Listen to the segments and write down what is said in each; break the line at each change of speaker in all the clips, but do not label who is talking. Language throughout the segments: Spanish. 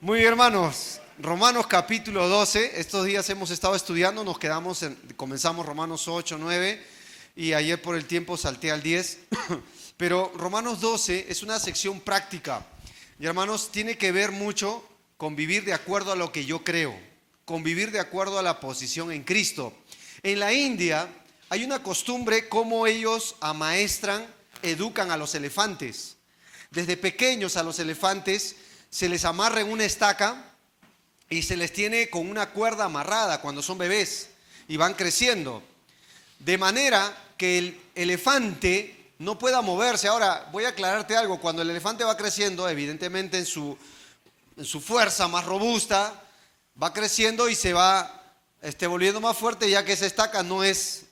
Muy bien, hermanos. Romanos capítulo 12. Estos días hemos estado estudiando, comenzamos Romanos 8, 9 y ayer por el tiempo salté al 10. Pero Romanos 12 es una sección práctica. Y hermanos, tiene que ver mucho con vivir de acuerdo a lo que yo creo, con vivir de acuerdo a la posición en Cristo. En la India hay una costumbre como ellos amaestran, educan a los elefantes. Desde pequeños a los elefantes se les amarra en una estaca y se les tiene con una cuerda amarrada cuando son bebés y van creciendo. De manera que el elefante no pueda moverse. Ahora, voy a aclararte algo. Cuando el elefante va creciendo, evidentemente en su fuerza más robusta, va creciendo y se va volviendo más fuerte, ya que esa estaca no es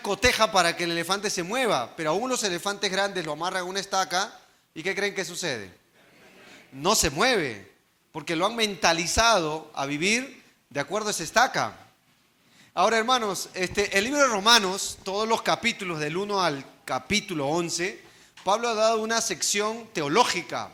coteja para que el elefante se mueva. Pero aún los elefantes grandes lo amarran a una estaca y ¿qué creen que sucede? No se mueve, porque lo han mentalizado a vivir de acuerdo a esa estaca. Ahora, hermanos, el libro de Romanos, todos los capítulos del 1 al capítulo 11, Pablo ha dado una sección teológica,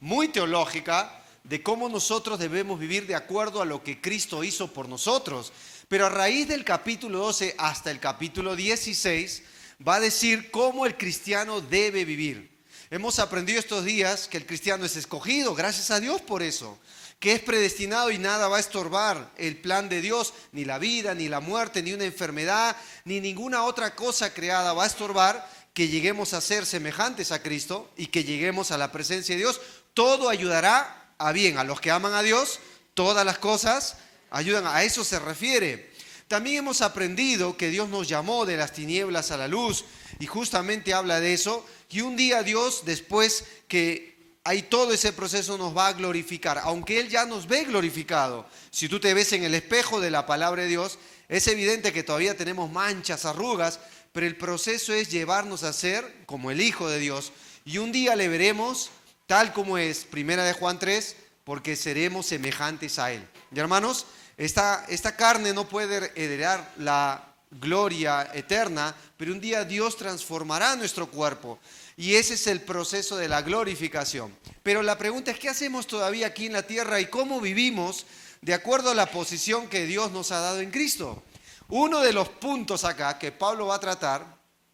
muy teológica, de cómo nosotros debemos vivir de acuerdo a lo que Cristo hizo por nosotros. Pero a raíz del capítulo 12 hasta el capítulo 16, va a decir cómo el cristiano debe vivir. Hemos aprendido estos días que el cristiano es escogido, gracias a Dios por eso, que es predestinado y nada va a estorbar el plan de Dios, ni la vida, ni la muerte, ni una enfermedad, ni ninguna otra cosa creada va a estorbar que lleguemos a ser semejantes a Cristo y que lleguemos a la presencia de Dios. Todo ayudará a bien, a los que aman a Dios, todas las cosas ayudan, a eso se refiere. También hemos aprendido que Dios nos llamó de las tinieblas a la luz y justamente habla de eso. Y un día Dios, después que hay todo ese proceso, nos va a glorificar, aunque Él ya nos ve glorificado. Si tú te ves en el espejo de la palabra de Dios, es evidente que todavía tenemos manchas, arrugas, pero el proceso es llevarnos a ser como el Hijo de Dios. Y un día le veremos tal como es, primera de Juan 3, porque seremos semejantes a Él. Y hermanos, esta carne no puede heredar la gloria eterna, pero un día Dios transformará nuestro cuerpo. Y ese es el proceso de la glorificación. Pero la pregunta es, ¿qué hacemos todavía aquí en la tierra y cómo vivimos de acuerdo a la posición que Dios nos ha dado en Cristo? Uno de los puntos acá que Pablo va a tratar,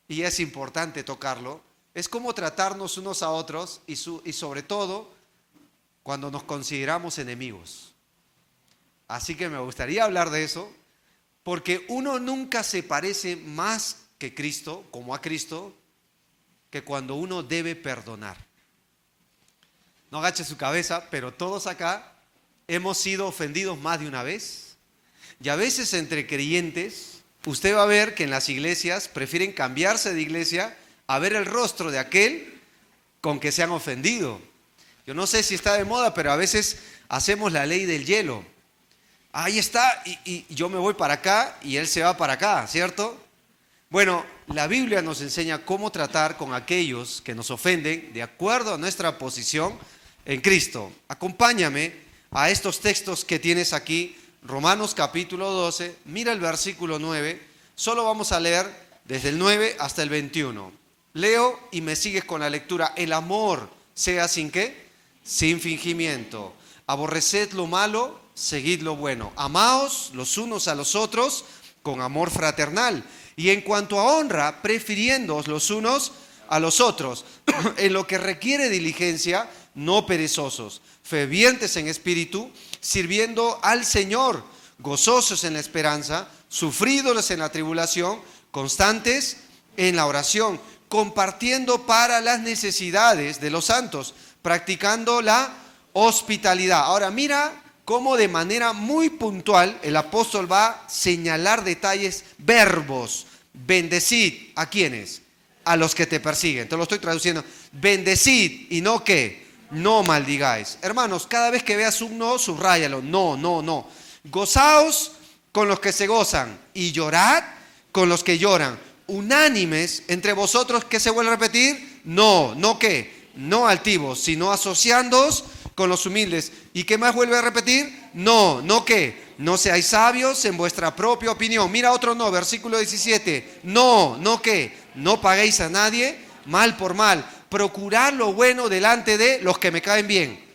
y es importante tocarlo, es cómo tratarnos unos a otros y sobre todo cuando nos consideramos enemigos. Así que me gustaría hablar de eso, porque uno nunca se parece más que Cristo, como a Cristo, que cuando uno debe perdonar. No agache su cabeza, pero todos acá hemos sido ofendidos más de una vez. Y a veces entre creyentes, usted va a ver que en las iglesias prefieren cambiarse de iglesia a ver el rostro de aquel con que se han ofendido. Yo no sé si está de moda, pero a veces hacemos la ley del hielo. Ahí está, y yo me voy para acá y él se va para acá, ¿cierto? Bueno, la Biblia nos enseña cómo tratar con aquellos que nos ofenden de acuerdo a nuestra posición en Cristo. Acompáñame a estos textos que tienes aquí, Romanos capítulo 12, mira el versículo 9, solo vamos a leer desde el 9 hasta el 21. Leo y me sigues con la lectura. El amor sea sin ¿qué? Sin fingimiento. Aborreced lo malo, seguid lo bueno. Amaos los unos a los otros con amor fraternal. Y en cuanto a honra, prefiriéndoos los unos a los otros, en lo que requiere diligencia, no perezosos, fervientes en espíritu, sirviendo al Señor, gozosos en la esperanza, sufridos en la tribulación, constantes en la oración, compartiendo para las necesidades de los santos, practicando la hospitalidad. Ahora mira cómo de manera muy puntual el apóstol va a señalar detalles, verbos. Bendecid, ¿a quiénes? A los que te persiguen. Te lo estoy traduciendo. Bendecid y no ¿qué? No maldigáis. Hermanos, cada vez que veas un no, subráyalo. No. Gozaos con los que se gozan y llorad con los que lloran. Unánimes entre vosotros, ¿qué se vuelve a repetir? No ¿qué? No altivos, sino asociándoos con los humildes. ¿Y qué más vuelve a repetir? No ¿qué? No seáis sabios en vuestra propia opinión. Mira otro no, versículo 17. No ¿qué? No paguéis a nadie mal por mal. Procurad lo bueno delante de los que me caen bien.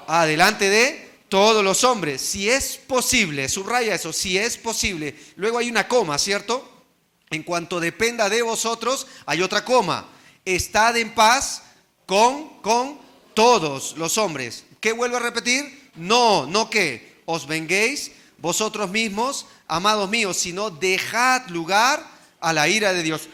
Delante de todos los hombres, si es posible, subraya eso, si es posible. Luego hay una coma, ¿cierto? En cuanto dependa de vosotros, hay otra coma. Estad en paz con todos los hombres. ¿Qué vuelvo a repetir? No que os venguéis vosotros mismos, amados míos, sino dejad lugar a la ira de Dios.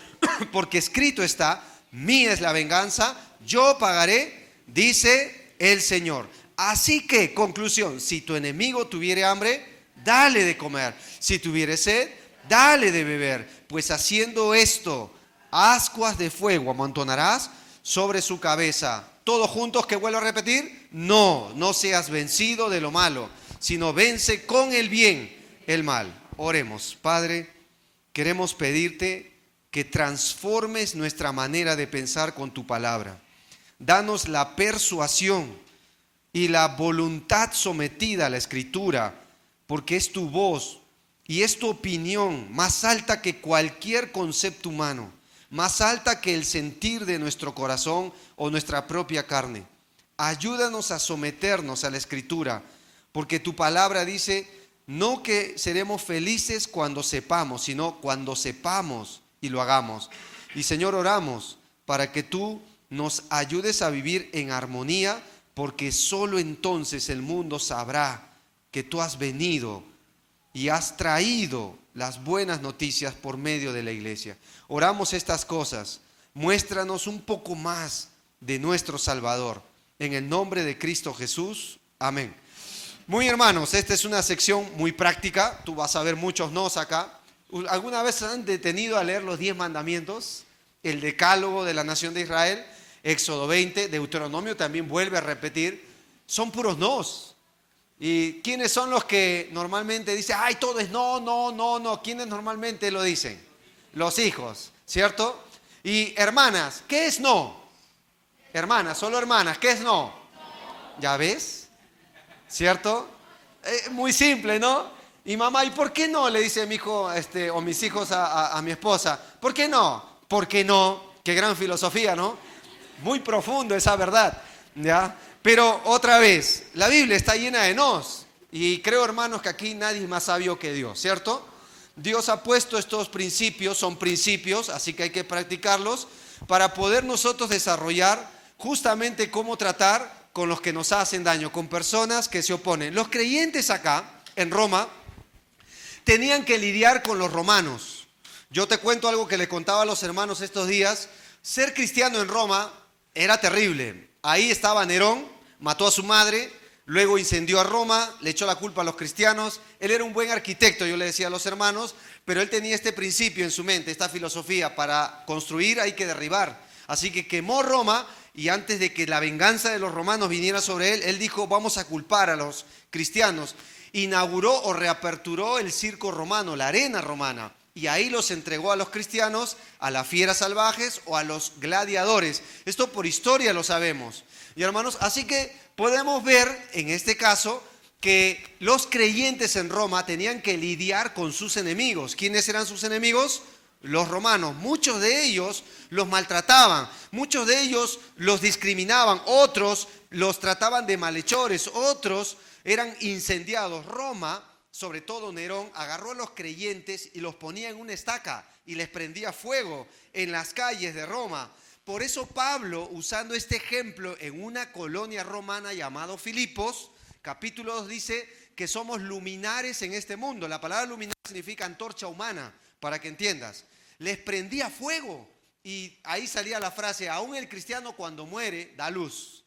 Porque escrito está, mía es la venganza, yo pagaré, dice el Señor. Así que, conclusión, si tu enemigo tuviere hambre, dale de comer. Si tuviere sed, dale de beber. Pues haciendo esto, ascuas de fuego amontonarás sobre su cabeza. Todos juntos, que vuelvo a repetir, no seas vencido de lo malo, sino vence con el bien el mal. Oremos. Padre, queremos pedirte que transformes nuestra manera de pensar con tu palabra. Danos la persuasión y la voluntad sometida a la Escritura, porque es tu voz y es tu opinión más alta que cualquier concepto humano, más alta que el sentir de nuestro corazón o nuestra propia carne. Ayúdanos a someternos a la Escritura, porque tu palabra dice, no que seremos felices cuando sepamos, sino cuando sepamos y lo hagamos. Y Señor, oramos para que tú nos ayudes a vivir en armonía, porque solo entonces el mundo sabrá que tú has venido y has traído las buenas noticias por medio de la iglesia. Oramos estas cosas. Muéstranos un poco más de nuestro Salvador. En el nombre de Cristo Jesús. Amén. Muy hermanos, esta es una sección muy práctica. Tú vas a ver muchos nos acá. ¿Alguna vez se han detenido a leer los 10 mandamientos? El decálogo de la nación de Israel. Éxodo 20, Deuteronomio también vuelve a repetir, son puros nos. ¿Y quiénes son los que normalmente dicen, ay, todo es no? ¿Quiénes normalmente lo dicen? Los hijos, ¿cierto? Y hermanas, ¿qué es no? Hermanas, solo hermanas, ¿qué es no? ¿Ya ves? ¿Cierto? Muy simple, ¿no? Y mamá, ¿y por qué no? Le dice mi hijo o mis hijos a mi esposa. ¿Por qué no? ¿Por qué no? Qué gran filosofía, ¿no? Muy profundo esa verdad, ¿ya? Pero otra vez, la Biblia está llena de nos. Y creo, hermanos, que aquí nadie es más sabio que Dios, ¿cierto? Dios ha puesto estos principios, son principios, así que hay que practicarlos para poder nosotros desarrollar justamente cómo tratar con los que nos hacen daño, con personas que se oponen. Los creyentes acá, en Roma, tenían que lidiar con los romanos. Yo te cuento algo que le contaba a los hermanos estos días. Ser cristiano en Roma era terrible. Ahí estaba Nerón, mató a su madre, luego incendió a Roma, le echó la culpa a los cristianos. Él era un buen arquitecto, yo le decía a los hermanos, pero él tenía este principio en su mente, esta filosofía: para construir hay que derribar. Así que quemó Roma, y antes de que la venganza de los romanos viniera sobre él, él dijo, vamos a culpar a los cristianos. Inauguró o reaperturó el circo romano, la arena romana. Y ahí los entregó a los cristianos, a las fieras salvajes o a los gladiadores. Esto por historia lo sabemos. Y hermanos, así que podemos ver en este caso que los creyentes en Roma tenían que lidiar con sus enemigos. ¿Quiénes eran sus enemigos? Los romanos. Muchos de ellos los maltrataban, muchos de ellos los discriminaban, otros los trataban de malhechores, otros eran incendiados. Roma, sobre todo Nerón, agarró a los creyentes y los ponía en una estaca y les prendía fuego en las calles de Roma. Por eso Pablo, usando este ejemplo en una colonia romana llamado Filipos, capítulo 2, dice que somos luminares en este mundo. La palabra luminar significa antorcha humana, para que entiendas. Les prendía fuego y ahí salía la frase, aún el cristiano cuando muere da luz.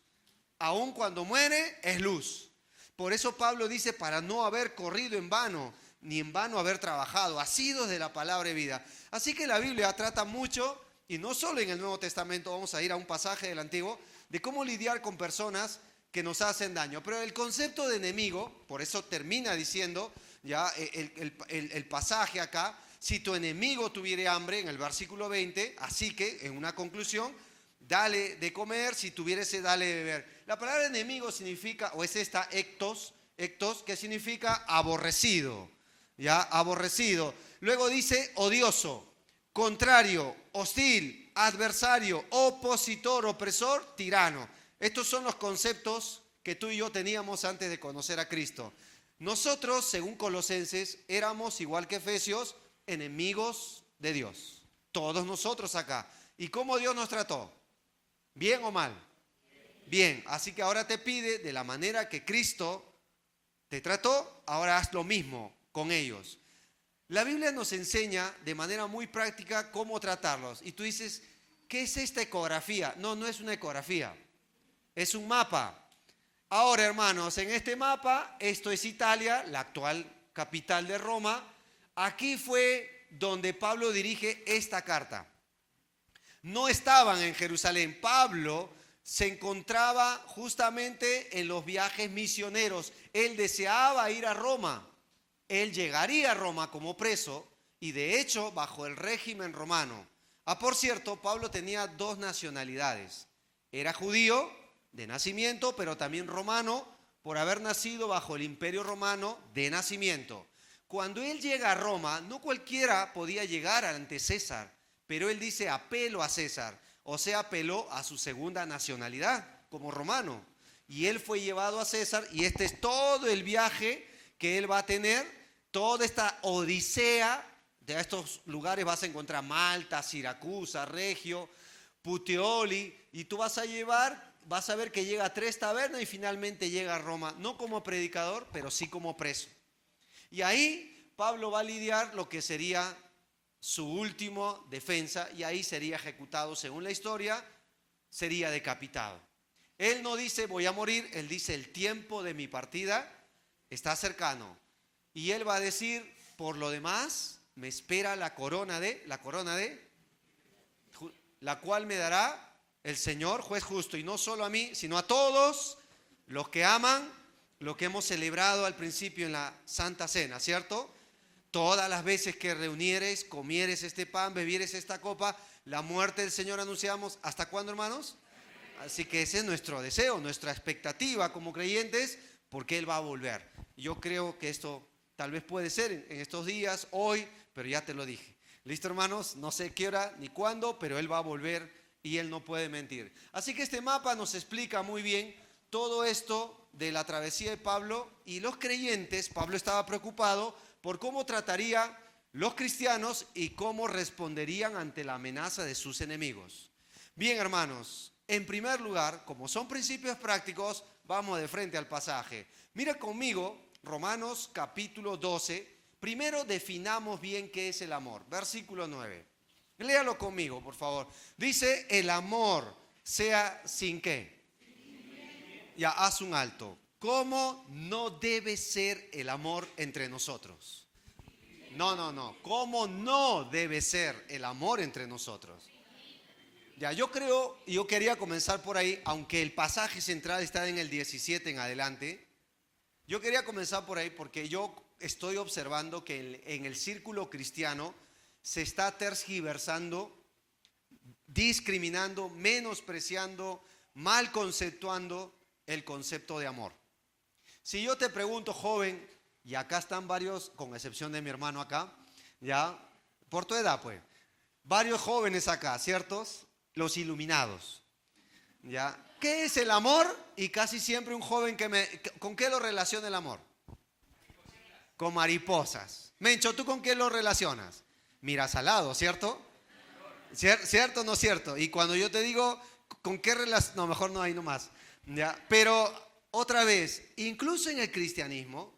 Aún cuando muere es luz. Por eso Pablo dice, para no haber corrido en vano, ni en vano haber trabajado, asidos de la palabra de vida. Así que la Biblia trata mucho, y no solo en el Nuevo Testamento, vamos a ir a un pasaje del Antiguo, de cómo lidiar con personas que nos hacen daño. Pero el concepto de enemigo, por eso termina diciendo ya el pasaje acá, si tu enemigo tuviere hambre, en el versículo 20, así que, en una conclusión, dale de comer, si tuviere sed, dale de beber. La palabra enemigo significa, o es esta, ectos, que significa aborrecido, ¿ya? Aborrecido. Luego dice odioso, contrario, hostil, adversario, opositor, opresor, tirano. Estos son los conceptos que tú y yo teníamos antes de conocer a Cristo. Nosotros, según Colosenses, éramos, igual que Efesios, enemigos de Dios. Todos nosotros acá. ¿Y cómo Dios nos trató? ¿Bien o mal? Bien. Así que ahora te pide, de la manera que Cristo te trató, ahora haz lo mismo con ellos. La Biblia nos enseña de manera muy práctica cómo tratarlos. Y tú dices, ¿qué es esta ecografía? No, no es una ecografía. Es un mapa. Ahora, hermanos, en este mapa, esto es Italia, la actual capital de Roma. Aquí fue donde Pablo dirige esta carta. No estaban en Jerusalén. Pablo se encontraba justamente en los viajes misioneros. Él deseaba ir a Roma. Él llegaría a Roma como preso y de hecho bajo el régimen romano. Por cierto, Pablo tenía dos nacionalidades. Era judío de nacimiento, pero también romano por haber nacido bajo el imperio romano de nacimiento. Cuando él llega a Roma, no cualquiera podía llegar ante César, pero él dice apelo a César, o sea, apeló a su segunda nacionalidad como romano. Y él fue llevado a César y este es todo el viaje que él va a tener, toda esta odisea. De estos lugares vas a encontrar Malta, Siracusa, Regio, Puteoli, y tú vas a ver que llega a 3 tabernas y finalmente llega a Roma, no como predicador, pero sí como preso. Y ahí Pablo va a lidiar lo que sería su última defensa y ahí sería ejecutado, según la historia, sería decapitado. Él no dice voy a morir, él dice el tiempo de mi partida está cercano. Y él va a decir, por lo demás, me espera la corona de, la cual me dará el Señor, juez justo, y no solo a mí, sino a todos los que aman lo que hemos celebrado al principio en la Santa Cena, ¿cierto? Todas las veces que reunieres, comieres este pan, bebieres esta copa, la muerte del Señor anunciamos. ¿Hasta cuándo, hermanos? Así que ese es nuestro deseo, nuestra expectativa como creyentes, porque Él va a volver. Yo creo que esto tal vez puede ser en estos días, hoy, pero ya te lo dije. ¿Listo, hermanos? No sé qué hora ni cuándo, pero Él va a volver y Él no puede mentir. Así que este mapa nos explica muy bien todo esto de la travesía de Pablo y los creyentes. Pablo estaba preocupado por cómo trataría los cristianos y cómo responderían ante la amenaza de sus enemigos. Bien, hermanos, en primer lugar, como son principios prácticos, vamos de frente al pasaje. Mira conmigo Romanos capítulo 12. Primero definamos bien qué es el amor. Versículo 9. Léalo conmigo, por favor. Dice, el amor sea sin qué. Ya, haz un alto. ¿Cómo no debe ser el amor entre nosotros? No. ¿Cómo no debe ser el amor entre nosotros? Ya, yo quería comenzar por ahí, aunque el pasaje central está en el 17 en adelante. Yo quería comenzar por ahí porque yo estoy observando que en el círculo cristiano se está tergiversando, discriminando, menospreciando, mal conceptuando el concepto de amor. Si yo te pregunto, joven, y acá están varios, con excepción de mi hermano acá, ya, por tu edad pues, varios jóvenes acá, ¿ciertos? Los iluminados, ya. ¿Qué es el amor? Y casi siempre un joven ¿con qué lo relaciona el amor? Con mariposas. Mencho, ¿tú con qué lo relacionas? Miras al lado, ¿cierto? ¿Cierto o no cierto? Y cuando yo te digo, ¿con qué relación? No, mejor no, ahí nomás. ¿Ya? Pero otra vez, incluso en el cristianismo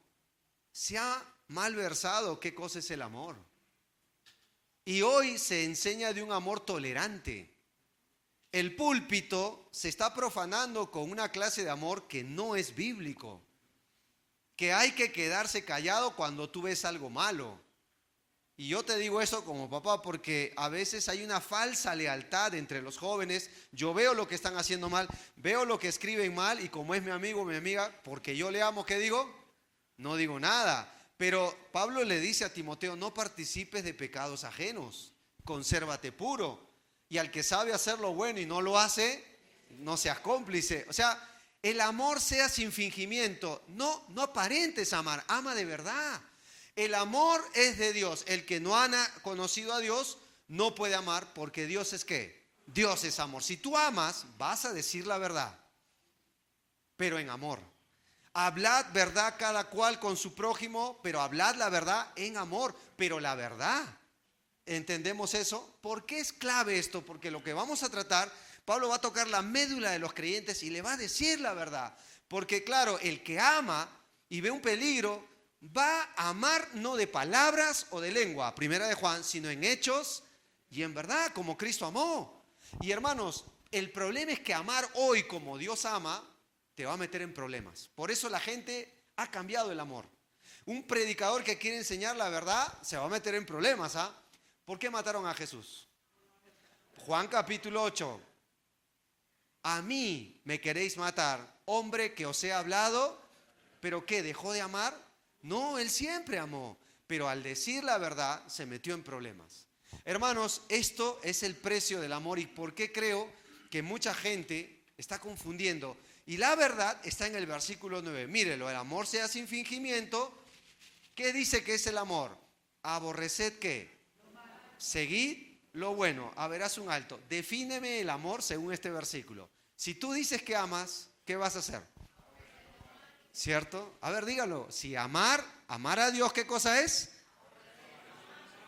se ha malversado qué cosa es el amor. Y hoy se enseña de un amor tolerante. El púlpito se está profanando con una clase de amor que no es bíblico. Que hay que quedarse callado cuando tú ves algo malo. Y yo te digo eso como papá porque a veces hay una falsa lealtad entre los jóvenes. Yo veo lo que están haciendo mal, veo lo que escriben mal y como es mi amigo o mi amiga, porque yo le amo, ¿qué digo? No digo nada. Pero Pablo le dice a Timoteo, no participes de pecados ajenos, consérvate puro. Y al que sabe hacer lo bueno y no lo hace, no seas cómplice. O sea, el amor sea sin fingimiento. No aparentes amar, ama de verdad. El amor es de Dios. El que no ha conocido a Dios no puede amar porque Dios es ¿qué? Dios es amor. Si tú amas, vas a decir la verdad. pero en amor. Hablad verdad cada cual con su prójimo, pero hablad la verdad en amor, pero la verdad. ¿Entendemos eso? ¿Por qué es clave esto? Porque lo que vamos a tratar, Pablo va a tocar la médula de los creyentes y le va a decir la verdad. Porque claro, el que ama y ve un peligro, va a amar no de palabras o de lengua, primera de Juan, sino en hechos y en verdad, como Cristo amó. Y hermanos, el problema es que amar hoy como Dios ama, te va a meter en problemas. Por eso la gente ha cambiado el amor. Un predicador que quiere enseñar la verdad se va a meter en problemas, ¿ah? ¿Por qué mataron a Jesús? Juan capítulo 8. A mí me queréis matar, hombre que os he hablado, pero ¿qué? ¿Dejó de amar? No, él siempre amó, pero al decir la verdad se metió en problemas. Hermanos, esto es el precio del amor y por qué creo que mucha gente está confundiendo. Y la verdad está en el versículo 9. Mírelo, el amor sea sin fingimiento. ¿Qué dice que es el amor? Aborreced ¿qué? Seguid lo bueno. A ver, haz un alto. Defíneme el amor según este versículo. Si tú dices que amas, ¿qué vas a hacer? ¿Cierto? A ver, dígalo. Si amar a Dios, ¿qué cosa es?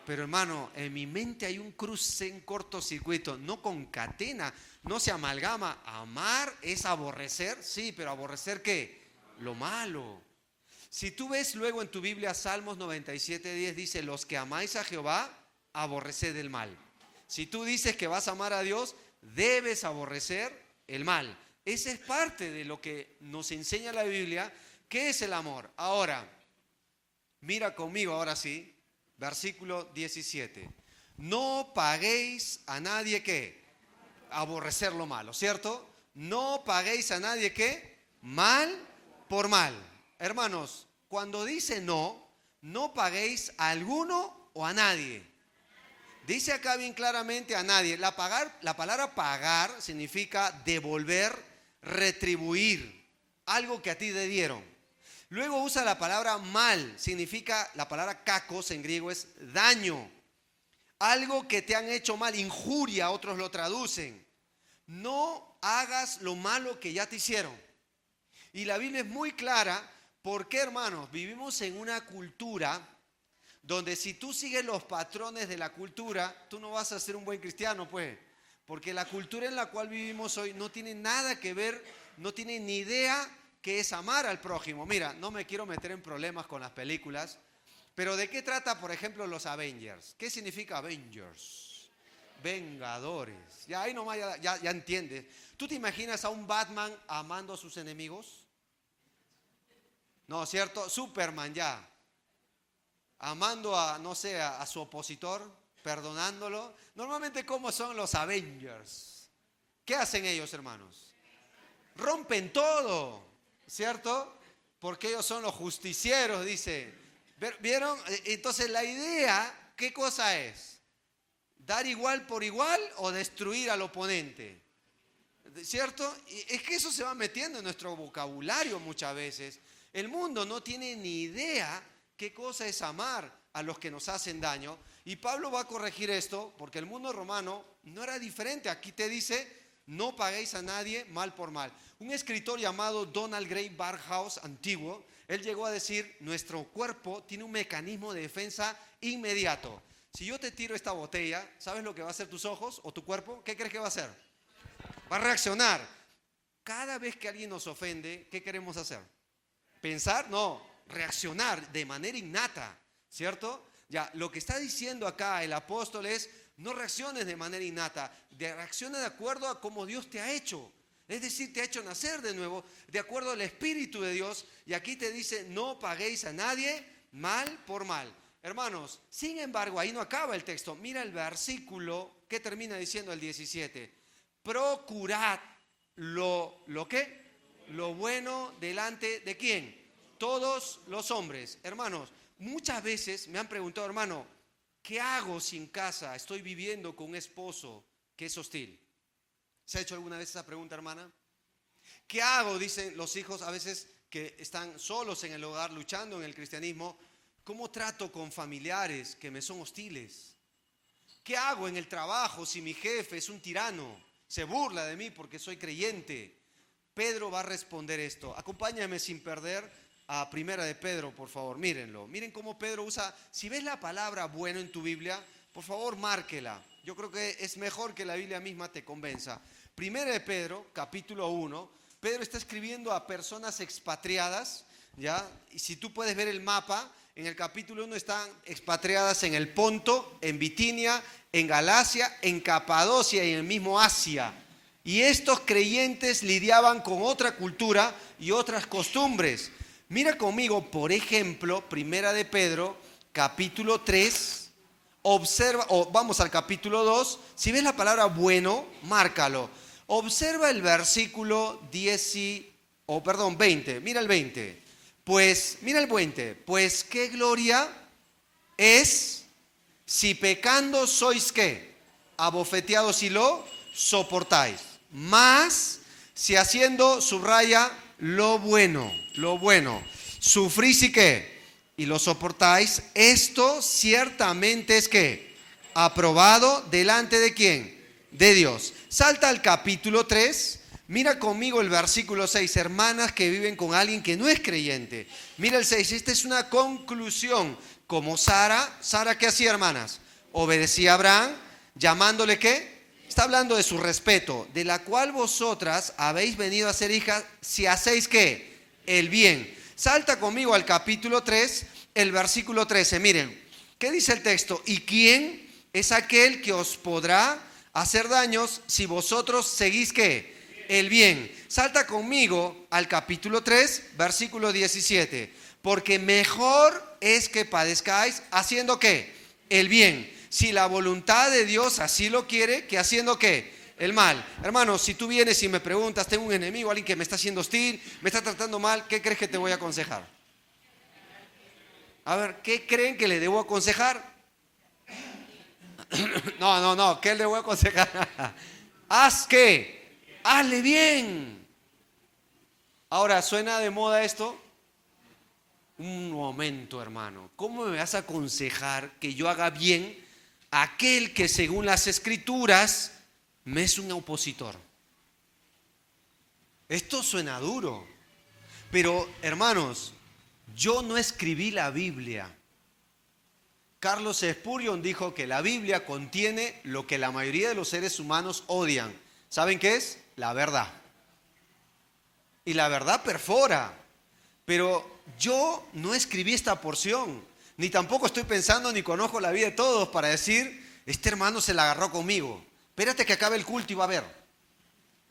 Pero hermano, en mi mente hay un cruce en cortocircuito, no concatena, no se amalgama. Amar es aborrecer, sí, pero aborrecer ¿qué? Lo malo. Si tú ves luego en tu Biblia Salmos 97:10 dice, los que amáis a Jehová, aborreced el mal. Si tú dices que vas a amar a Dios, debes aborrecer el mal. Esa es parte de lo que nos enseña la Biblia, ¿qué es el amor? Ahora, mira conmigo ahora sí, versículo 17. No paguéis a nadie ¿qué? Aborrecer lo malo, ¿cierto? No paguéis a nadie ¿qué? Mal por mal. Hermanos, cuando dice no, no paguéis a alguno o a nadie. Dice acá bien claramente a nadie. La palabra pagar significa devolver, retribuir, algo que a ti te dieron. Luego usa la palabra mal, significa, la palabra kakos en griego es daño. Algo que te han hecho mal, injuria, otros lo traducen. No hagas lo malo que ya te hicieron. Y la Biblia es muy clara, porque hermanos, vivimos en una cultura donde si tú sigues los patrones de la cultura, tú no vas a ser un buen cristiano, pues. Porque la cultura en la cual vivimos hoy no tiene nada que ver, no tiene ni idea que es amar al prójimo. Mira, no me quiero meter en problemas con las películas, pero ¿de qué trata, por ejemplo, los Avengers? ¿Qué significa Avengers? Vengadores. Ya ahí nomás ya entiendes. ¿Tú te imaginas a un Batman amando a sus enemigos? No, ¿cierto? Superman ya. Amando a, no sé, a su opositor, perdonándolo. Normalmente, ¿cómo son los Avengers? ¿Qué hacen ellos, hermanos? Rompen todo, ¿cierto? Porque ellos son los justicieros, dice. ¿Vieron? Entonces la idea, ¿qué cosa es? ¿Dar igual por igual o destruir al oponente? ¿Cierto? Y es que eso se va metiendo en nuestro vocabulario muchas veces. El mundo no tiene ni idea qué cosa es amar a los que nos hacen daño. Y Pablo va a corregir esto porque el mundo romano no era diferente. Aquí te dice, no paguéis a nadie mal por mal. Un escritor llamado Donald Gray Barhouse, antiguo, él llegó a decir, nuestro cuerpo tiene un mecanismo de defensa inmediato. Si yo te tiro esta botella, ¿sabes lo que va a hacer tus ojos o tu cuerpo? ¿Qué crees que va a hacer? Va a reaccionar. Cada vez que alguien nos ofende, ¿qué queremos hacer? ¿Pensar? No. Reaccionar de manera innata, ¿cierto? Ya, lo que está diciendo acá el apóstol es, no reacciones de manera innata, reacciona de acuerdo a cómo Dios te ha hecho. Es decir, te ha hecho nacer de nuevo, de acuerdo al Espíritu de Dios. Y aquí te dice, no paguéis a nadie mal por mal. Hermanos, sin embargo, ahí no acaba el texto. Mira el versículo que termina diciendo el 17. Procurad lo bueno delante de ¿quién? Todos los hombres. Hermanos, muchas veces me han preguntado, hermano, ¿qué hago si en casa estoy viviendo con un esposo que es hostil? ¿Se ha hecho alguna vez esa pregunta, hermana? ¿Qué hago? Dicen los hijos a veces que están solos en el hogar luchando en el cristianismo. ¿Cómo trato con familiares que me son hostiles? ¿Qué hago en el trabajo si mi jefe es un tirano? Se burla de mí porque soy creyente. Pedro va a responder esto. Acompáñame sin perder a Primera de Pedro, por favor. Mírenlo. Miren cómo Pedro usa. Si ves la palabra bueno en tu Biblia, por favor, márquela. Yo creo que es mejor que la Biblia misma te convenza. Primera de Pedro, capítulo 1. Pedro está escribiendo a personas expatriadas, ¿ya? Y si tú puedes ver el mapa, en el capítulo 1 están expatriadas en el Ponto, en Bitinia, en Galacia, en Capadocia y en el mismo Asia. Y estos creyentes lidiaban con otra cultura y otras costumbres. Mira conmigo, por ejemplo, Primera de Pedro, capítulo 3. Observa, vamos al capítulo 2. Si ves la palabra bueno, márcalo. Observa el versículo 20. Mira el 20. Mira el 20. Pues qué gloria es si pecando sois ¿qué? Abofeteados y lo soportáis. Más si haciendo, subraya, lo bueno, sufrís y qué, y lo soportáis, esto ciertamente es que aprobado delante de ¿quién? De Dios. Salta al capítulo 3, mira conmigo el versículo 6, hermanas que viven con alguien que no es creyente. Mira el 6, esta es una conclusión, como Sara, ¿qué hacía, hermanas? Obedecía a Abraham, llamándole ¿qué? Está hablando de su respeto, de la cual vosotras habéis venido a ser hijas si hacéis ¿qué? El bien. Salta conmigo al capítulo 3, el versículo 13. Miren, ¿qué dice el texto? ¿Y quién es aquel que os podrá hacer daños si vosotros seguís ¿qué? El bien. Salta conmigo al capítulo 3, versículo 17. Porque mejor es que padezcáis haciendo ¿qué? El bien. Si la voluntad de Dios así lo quiere, que haciendo ¿qué? El mal. Hermanos, si tú vienes y me preguntas, tengo un enemigo, alguien que me está haciendo hostil, me está tratando mal, ¿qué crees que te voy a aconsejar? A ver, ¿qué creen que le debo aconsejar? No, ¿qué le voy a aconsejar? ¿Haz qué? Hazle bien. Ahora, ¿suena de moda esto? Un momento, hermano. ¿Cómo me vas a aconsejar que yo haga bien a aquel que según las Escrituras me es un opositor? Esto suena duro. Pero, hermanos, yo no escribí la Biblia. Carlos Spurgeon dijo que la Biblia contiene lo que la mayoría de los seres humanos odian. ¿Saben qué es? La verdad. Y la verdad perfora. Pero yo no escribí esta porción, ni tampoco estoy pensando ni conozco la vida de todos para decir, este hermano se la agarró conmigo. Espérate que acabe el culto y va a ver.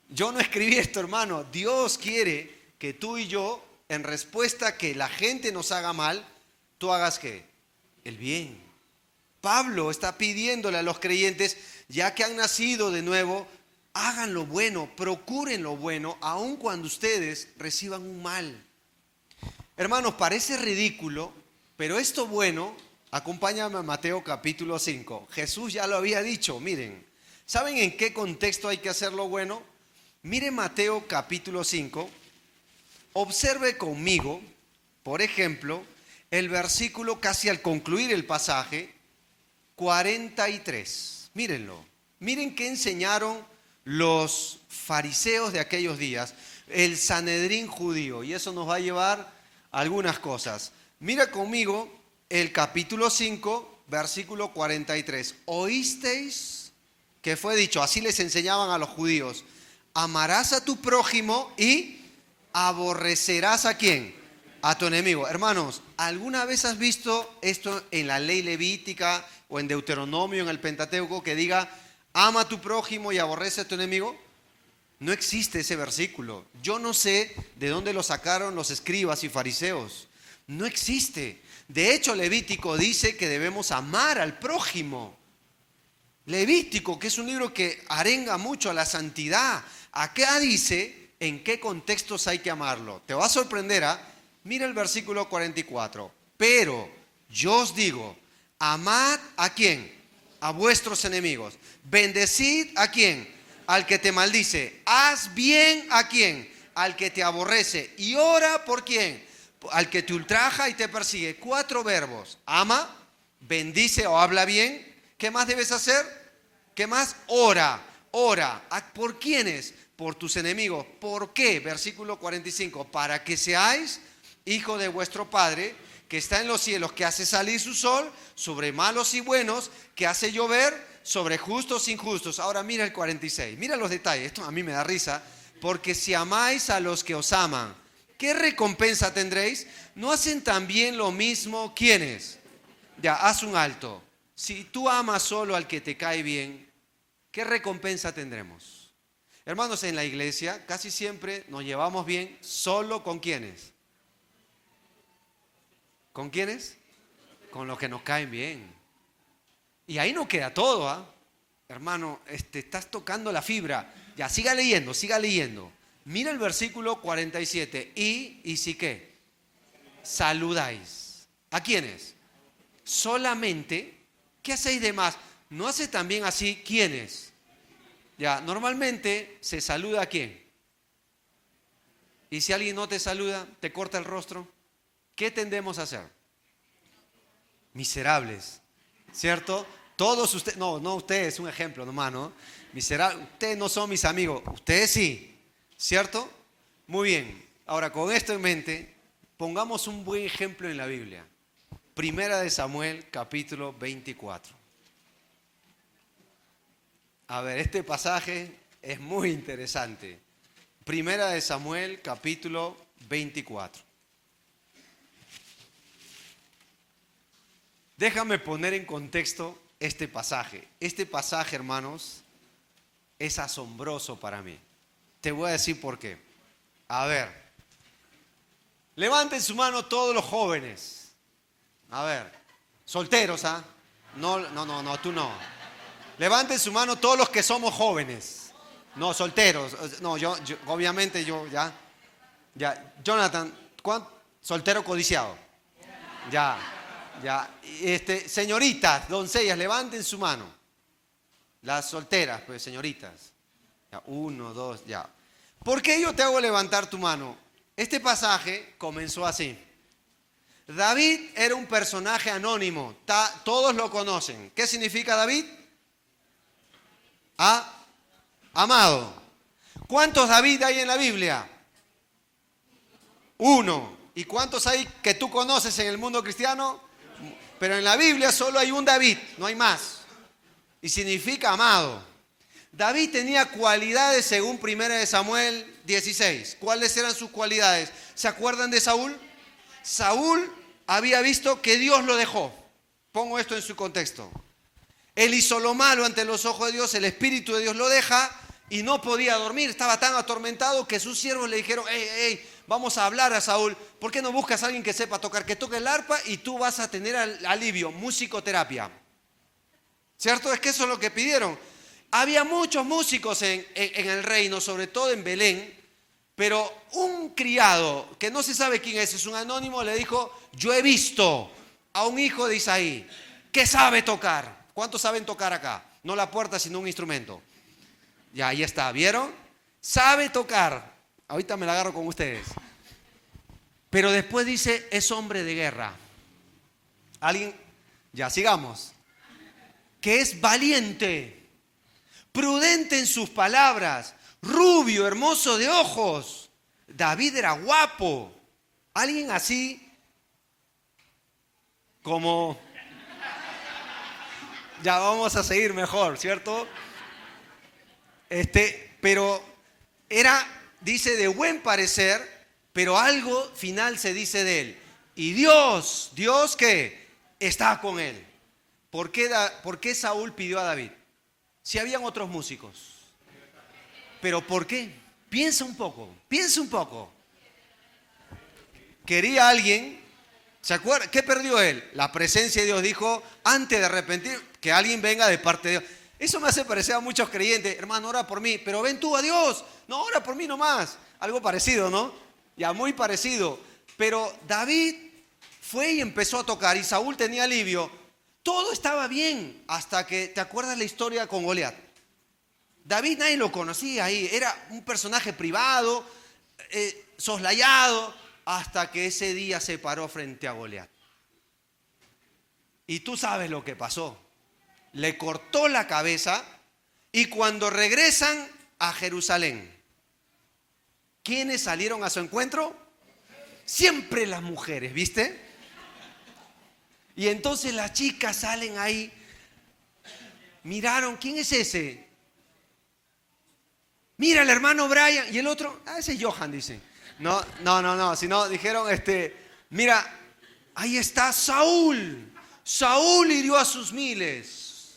Yo no escribí esto, hermano. Dios quiere que tú y yo, en respuesta a que la gente nos haga mal, tú hagas ¿qué? El bien. Pablo está pidiéndole a los creyentes, ya que han nacido de nuevo, hagan lo bueno, procuren lo bueno, aun cuando ustedes reciban un mal. Hermanos, parece ridículo, pero esto bueno, acompáñame a Mateo capítulo 5. Jesús ya lo había dicho, miren. ¿Saben en qué contexto hay que hacer lo bueno? Miren Mateo capítulo 5. Observe conmigo, por ejemplo, el versículo casi al concluir el pasaje, 43. Mírenlo. Miren qué enseñaron los fariseos de aquellos días, el Sanedrín judío, y eso nos va a llevar a algunas cosas. Mira conmigo el capítulo 5, versículo 43. Oísteis que fue dicho, así les enseñaban a los judíos, amarás a tu prójimo y aborrecerás ¿a quién? A tu enemigo. Hermanos, ¿alguna vez has visto esto en la ley levítica o en Deuteronomio, en el Pentateuco, que diga, ama a tu prójimo y aborrece a tu enemigo? No existe ese versículo. Yo no sé de dónde lo sacaron los escribas y fariseos. No existe. De hecho, Levítico dice que debemos amar al prójimo. Levítico, que es un libro que arenga mucho a la santidad. Acá dice en qué contextos hay que amarlo. Te va a sorprender, Mira el versículo 44. Pero yo os digo, amad ¿a quién? A vuestros enemigos. Bendecid ¿a quién? Al que te maldice. Haz bien ¿a quién? Al que te aborrece. Y ora ¿por quién? Al que te ultraja y te persigue. 4 verbos. Ama, bendice o habla bien. ¿Qué más debes hacer? ¿Qué más? Ora. Ora. ¿Por quiénes? por tus enemigos. ¿Por qué? Versículo 45. Para que seáis hijos de vuestro Padre, que está en los cielos, que hace salir su sol sobre malos y buenos, que hace llover sobre justos e injustos. Ahora mira el 46, mira los detalles. Esto a mí me da risa. Porque si amáis a los que os aman, ¿qué recompensa tendréis? ¿No hacen también lo mismo quiénes? Ya, haz un alto. Si tú amas solo al que te cae bien, ¿qué recompensa tendremos? Hermanos, en la iglesia casi siempre nos llevamos bien solo con quiénes. ¿Con quiénes? Con los que nos caen bien. Y ahí no queda todo, ¿ah? Hermano, estás tocando la fibra. Ya, siga leyendo, siga leyendo. Mira el versículo 47. ¿Y si qué? Saludáis. ¿A quiénes? Solamente. ¿Qué hacéis de más? ¿No hace también así quiénes? Ya, normalmente se saluda a quién. Y si alguien no te saluda, te corta el rostro, ¿qué tendemos a hacer? Miserables, ¿cierto? Todos ustedes, no ustedes, es un ejemplo nomás, ¿no? Miserables, ustedes no son mis amigos, ustedes sí, ¿cierto? Muy bien, ahora con esto en mente, pongamos un buen ejemplo en la Biblia. Primera de Samuel, capítulo 24. A ver, este pasaje es muy interesante. Primera de Samuel, capítulo 24. Déjame poner en contexto este pasaje. Este pasaje, hermanos, es asombroso para mí. Te voy a decir por qué. A ver, levanten su mano todos los jóvenes. A ver, solteros, ¿ah? No, tú no. Levanten su mano todos los que somos jóvenes. No, solteros. No, yo obviamente yo, ya. Jonathan, soltero codiciado. Ya. Señoritas, doncellas, levanten su mano. Las solteras, pues, señoritas. Ya, 1, 2, ya. ¿Por qué yo te hago levantar tu mano? Este pasaje comenzó así. David era un personaje anónimo. Todos lo conocen. ¿Qué significa David? Amado. ¿Cuántos David hay en la Biblia? 1. ¿Y cuántos hay que tú conoces en el mundo cristiano? Pero en la Biblia solo hay un David, no hay más. Y significa amado. David tenía cualidades según 1 de Samuel 16. ¿Cuáles eran sus cualidades? ¿Se acuerdan de Saúl? Saúl había visto que Dios lo dejó. Pongo esto en su contexto. Él hizo lo malo ante los ojos de Dios, el Espíritu de Dios lo deja y no podía dormir. Estaba tan atormentado que sus siervos le dijeron, hey, vamos a hablar a Saúl. ¿Por qué no buscas a alguien que sepa tocar, que toque el arpa y tú vas a tener alivio, musicoterapia? ¿Cierto? Es que eso es lo que pidieron. Había muchos músicos en el reino, sobre todo en Belén, pero un criado, que no se sabe quién es un anónimo, le dijo, yo he visto a un hijo de Isaí que sabe tocar. ¿Cuántos saben tocar acá? No la puerta, sino un instrumento. Ya, ahí está, ¿vieron? Sabe tocar. Ahorita me la agarro con ustedes. Pero después dice, es hombre de guerra. Alguien, ya sigamos. Que es valiente, prudente en sus palabras, rubio, hermoso de ojos. David era guapo. Alguien así como... Ya vamos a seguir mejor, ¿cierto? Pero era, dice, de buen parecer, pero algo final se dice de él. Y Dios ¿qué? Está con él. ¿Por qué Saúl pidió a David? Si habían otros músicos. ¿Pero por qué? Piensa un poco. Quería alguien, ¿se acuerda? ¿Qué perdió él? La presencia de Dios. Dijo, antes de arrepentir, que alguien venga de parte de Dios. Eso me hace parecer a muchos creyentes, hermano, ora por mí, pero ven tú a Dios. No, ora por mí nomás. Algo parecido, ¿no? Ya, muy parecido. Pero David fue y empezó a tocar y Saúl tenía alivio. Todo estaba bien hasta que, ¿te acuerdas la historia con Goliat? David nadie lo conocía ahí, era un personaje privado, soslayado, hasta que ese día se paró frente a Goliat. Y tú sabes lo que pasó. Le cortó la cabeza y cuando regresan a Jerusalén, ¿Quiénes salieron a su encuentro? Siempre las mujeres, ¿viste? Y entonces las chicas salen ahí, miraron, ¿quién es ese? Mira, el hermano Brian. Y el otro, ese es Johan, dice. No, sino dijeron, mira, ahí está Saúl. Saúl hirió a sus miles.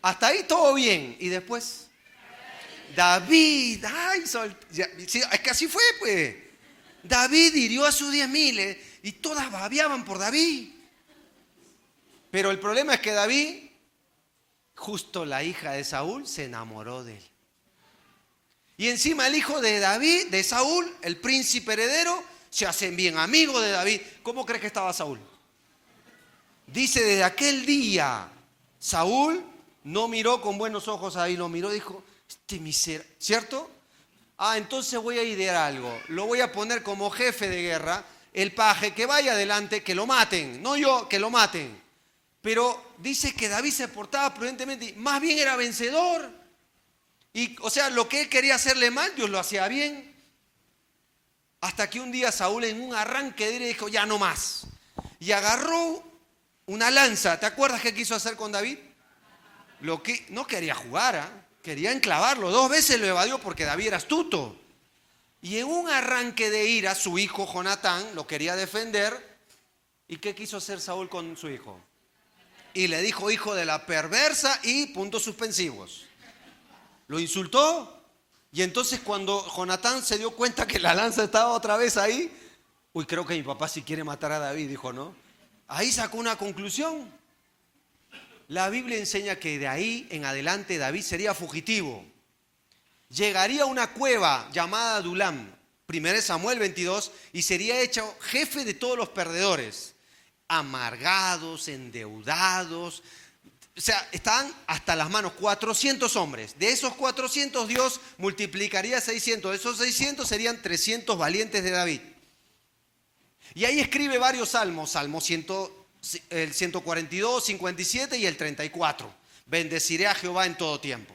Hasta ahí todo bien. Y después, David, sí, es que así fue, pues. David hirió a sus 10,000 y todas babeaban por David. Pero el problema es que David, justo la hija de Saúl, se enamoró de él. Y encima el hijo de David, de Saúl, el príncipe heredero, se hacen bien amigos de David. ¿Cómo crees que estaba Saúl? Dice, desde aquel día, Saúl no miró con buenos ojos a David, lo miró y dijo, ¿cierto? Entonces voy a idear algo. Lo voy a poner como jefe de guerra, el paje, que vaya adelante, que lo maten. No yo, que lo maten. Pero dice que David se portaba prudentemente, más bien era vencedor. Y, o sea, lo que él quería hacerle mal, Dios lo hacía bien. Hasta que un día Saúl, en un arranque de ira, dijo, ya no más. Y agarró una lanza. ¿Te acuerdas qué quiso hacer con David? No quería jugar, quería enclavarlo. 2 veces lo evadió porque David era astuto. Y en un arranque de ira, su hijo Jonatán lo quería defender. ¿Y qué quiso hacer Saúl con su hijo? Y le dijo, hijo de la perversa, y puntos suspensivos. Lo insultó. Y entonces cuando Jonatán se dio cuenta que la lanza estaba otra vez ahí, creo que mi papá sí quiere matar a David, dijo, ¿no? Ahí sacó una conclusión. La Biblia enseña que de ahí en adelante David sería fugitivo. Llegaría a una cueva llamada Adulam, 1 Samuel 22, y sería hecho jefe de todos los perdedores. Amargados, endeudados, o sea, estaban hasta las manos, 400 hombres. De esos 400 Dios multiplicaría 600. De esos 600 serían 300 valientes de David. Y ahí escribe varios salmos, el 142, 57 y el 34. Bendeciré a Jehová en todo tiempo.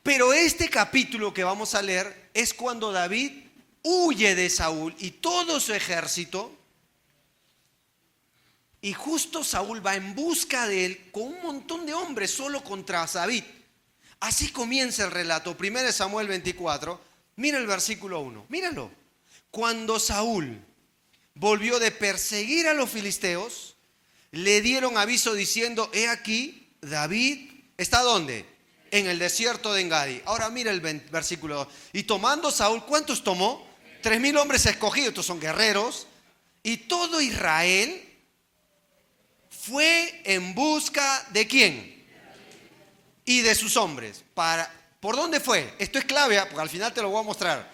Pero este capítulo que vamos a leer es cuando David huye de Saúl y todo su ejército. Y justo Saúl va en busca de él con un montón de hombres solo contra David. Así comienza el relato. 1 Samuel 24. Mira el versículo 1. Míralo. Cuando Saúl volvió de perseguir a los filisteos, le dieron aviso diciendo, he aquí, David, ¿está dónde? En el desierto de Engadi. Ahora mira el versículo 2. Y tomando Saúl, ¿cuántos tomó? 3,000 hombres escogidos, estos son guerreros. Y todo Israel fue en busca ¿de quién? Y de sus hombres. ¿Por dónde fue? Esto es clave, porque al final te lo voy a mostrar.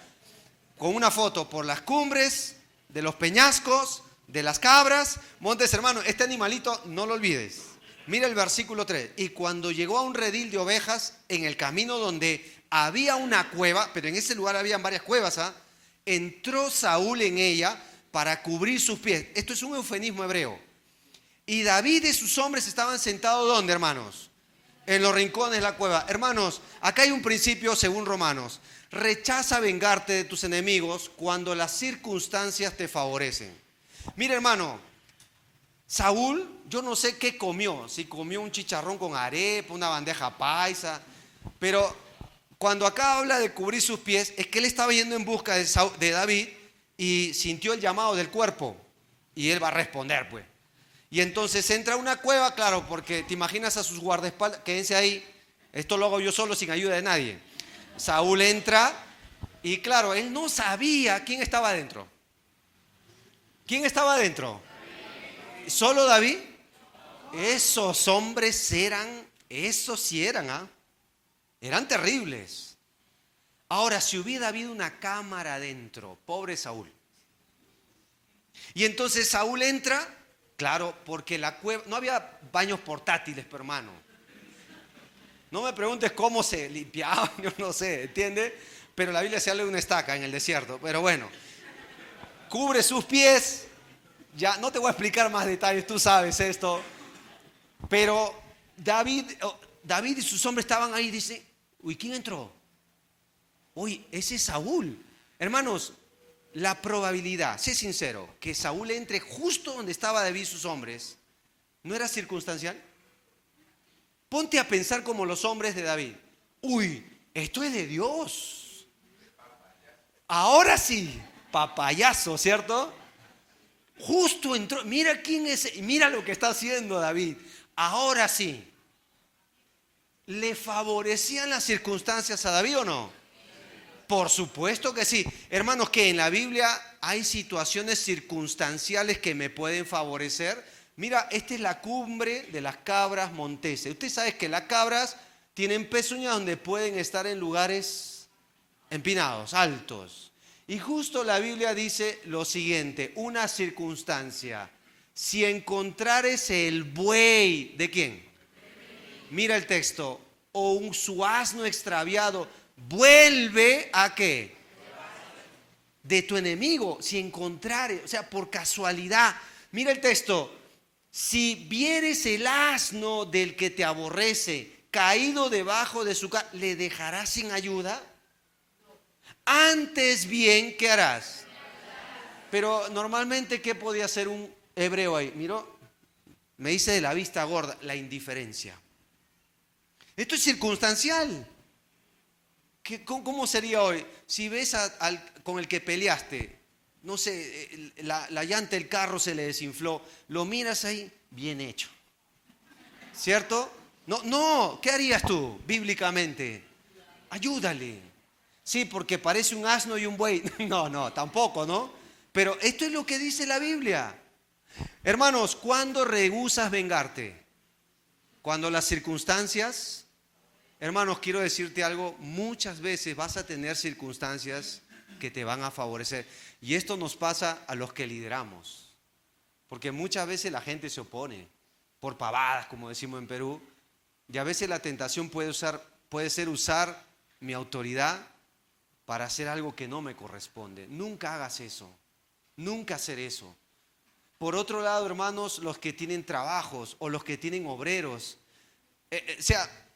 Con una foto, por las cumbres, de los peñascos, de las cabras, montes hermanos. Este animalito no lo olvides. Mira el versículo 3. Y cuando llegó a un redil de ovejas, en el camino donde había una cueva, pero en ese lugar habían varias cuevas, entró Saúl en ella para cubrir sus pies. Esto es un eufemismo hebreo. Y David y sus hombres estaban sentados, ¿dónde, hermanos? En los rincones de la cueva. Hermanos, acá hay un principio según Romanos. Rechaza vengarte de tus enemigos cuando las circunstancias te favorecen. Mira, hermano, Saúl, yo no sé qué comió. Si comió un chicharrón con arepa, una bandeja paisa. Pero cuando acá habla de cubrir sus pies, es que él estaba yendo en busca de David y sintió el llamado del cuerpo. Y él va a responder, pues. Y entonces entra a una cueva, claro, porque te imaginas a sus guardaespaldas, quédense ahí, esto lo hago yo solo sin ayuda de nadie. Saúl entra y claro, él no sabía quién estaba adentro. ¿Quién estaba adentro? ¿Solo David? Esos hombres esos sí eran, eran terribles. Ahora, si hubiera habido una cámara adentro, pobre Saúl. Y entonces Saúl entra. Claro, porque la cueva, no había baños portátiles, pero hermano. No me preguntes cómo se limpiaban, yo no sé, ¿entiendes? Pero la Biblia se habla de una estaca en el desierto. Pero bueno, cubre sus pies. Ya no te voy a explicar más detalles, tú sabes esto. Pero David y sus hombres estaban ahí y dicen, ¿quién entró? Oye, ese es Saúl. Hermanos, la probabilidad, sé sincero, que Saúl entre justo donde estaba David y sus hombres, ¿no era circunstancial? Ponte a pensar como los hombres de David. Uy, esto es de Dios. Ahora sí, papayazo, ¿cierto? Justo entró, mira quién es, mira lo que está haciendo David. Ahora sí. ¿Le favorecían las circunstancias a David o no? Por supuesto que sí. Hermanos, que en la Biblia hay situaciones circunstanciales que me pueden favorecer. Mira, esta es la cumbre de las cabras monteses. Usted sabe que las cabras tienen pezuñas donde pueden estar en lugares empinados, altos. Y justo la Biblia dice lo siguiente, una circunstancia. Si encontrares el buey, ¿de quién? Mira el texto, o su asno extraviado, vuelve a ¿qué? De tu enemigo, si encontrare, o sea, por casualidad. Mira el texto, si vieres el asno del que te aborrece, caído debajo de su casa, ¿le dejarás sin ayuda? Antes bien, ¿qué harás? Pero normalmente, ¿qué podía hacer un hebreo ahí? Miró, me dice de la vista gorda, la indiferencia. Esto es circunstancial. ¿Cómo sería hoy? Si ves con el que peleaste, no sé, la llanta del carro se le desinfló, lo miras ahí, bien hecho. ¿Cierto? No, ¿qué harías tú bíblicamente? Ayúdale. Sí, porque parece un asno y un buey. No, tampoco, ¿no? Pero esto es lo que dice la Biblia. Hermanos, ¿cuándo rehusas vengarte? Cuando las circunstancias... Hermanos, quiero decirte algo, muchas veces vas a tener circunstancias que te van a favorecer. Y esto nos pasa a los que lideramos. Porque muchas veces la gente se opone por pavadas, como decimos en Perú. Y a veces la tentación puede ser usar mi autoridad para hacer algo que no me corresponde. Nunca hagas eso. Nunca hacer eso. Por otro lado, hermanos, los que tienen trabajos o los que tienen obreros,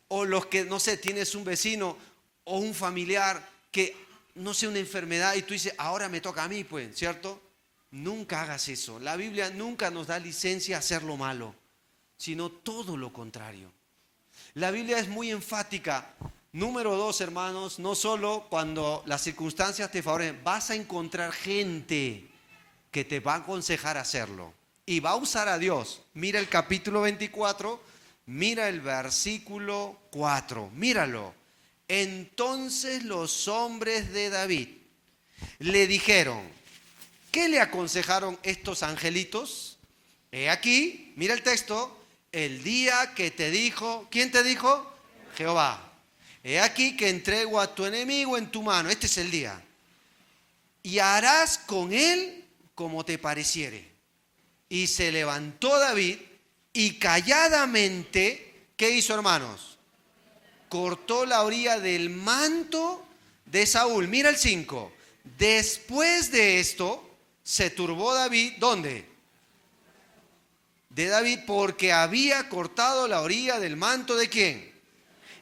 o los que, no sé, tienes un vecino o un familiar que, no sé, una enfermedad y tú dices, ahora me toca a mí, pues, ¿cierto? Nunca hagas eso. La Biblia nunca nos da licencia a hacer lo malo, sino todo lo contrario. La Biblia es muy enfática. Número 2, hermanos, no solo cuando las circunstancias te favorecen, vas a encontrar gente que te va a aconsejar hacerlo y va a usar a Dios. Mira el capítulo 24. Mira el versículo 4, míralo. Entonces los hombres de David le dijeron, ¿qué le aconsejaron estos angelitos? He aquí, mira el texto, el día que te dijo, ¿quién te dijo? Jehová. He aquí que entrego a tu enemigo en tu mano, este es el día. Y harás con él como te pareciere. Y se levantó David y calladamente, ¿qué hizo, hermanos? Cortó la orilla del manto de Saúl. Mira el 5. Después de esto, se turbó David, ¿dónde? De David, porque había cortado la orilla del manto ¿de quién?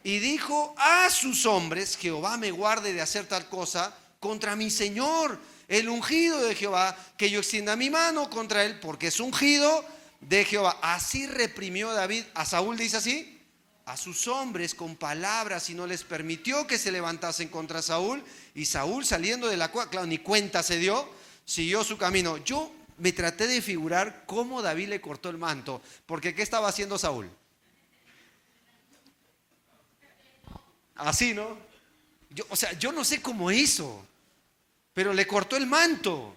Y dijo a sus hombres, Jehová me guarde de hacer tal cosa contra mi Señor, el ungido de Jehová, que yo extienda mi mano contra él, porque es ungido de Jehová. Así reprimió David a Saúl, dice así, a sus hombres con palabras y no les permitió que se levantasen contra Saúl. Y Saúl, saliendo de la cueva, claro, ni cuenta se dio, siguió su camino. Yo me traté de figurar cómo David le cortó el manto, porque ¿qué estaba haciendo Saúl? Así, ¿no? Yo no sé cómo hizo, pero le cortó el manto.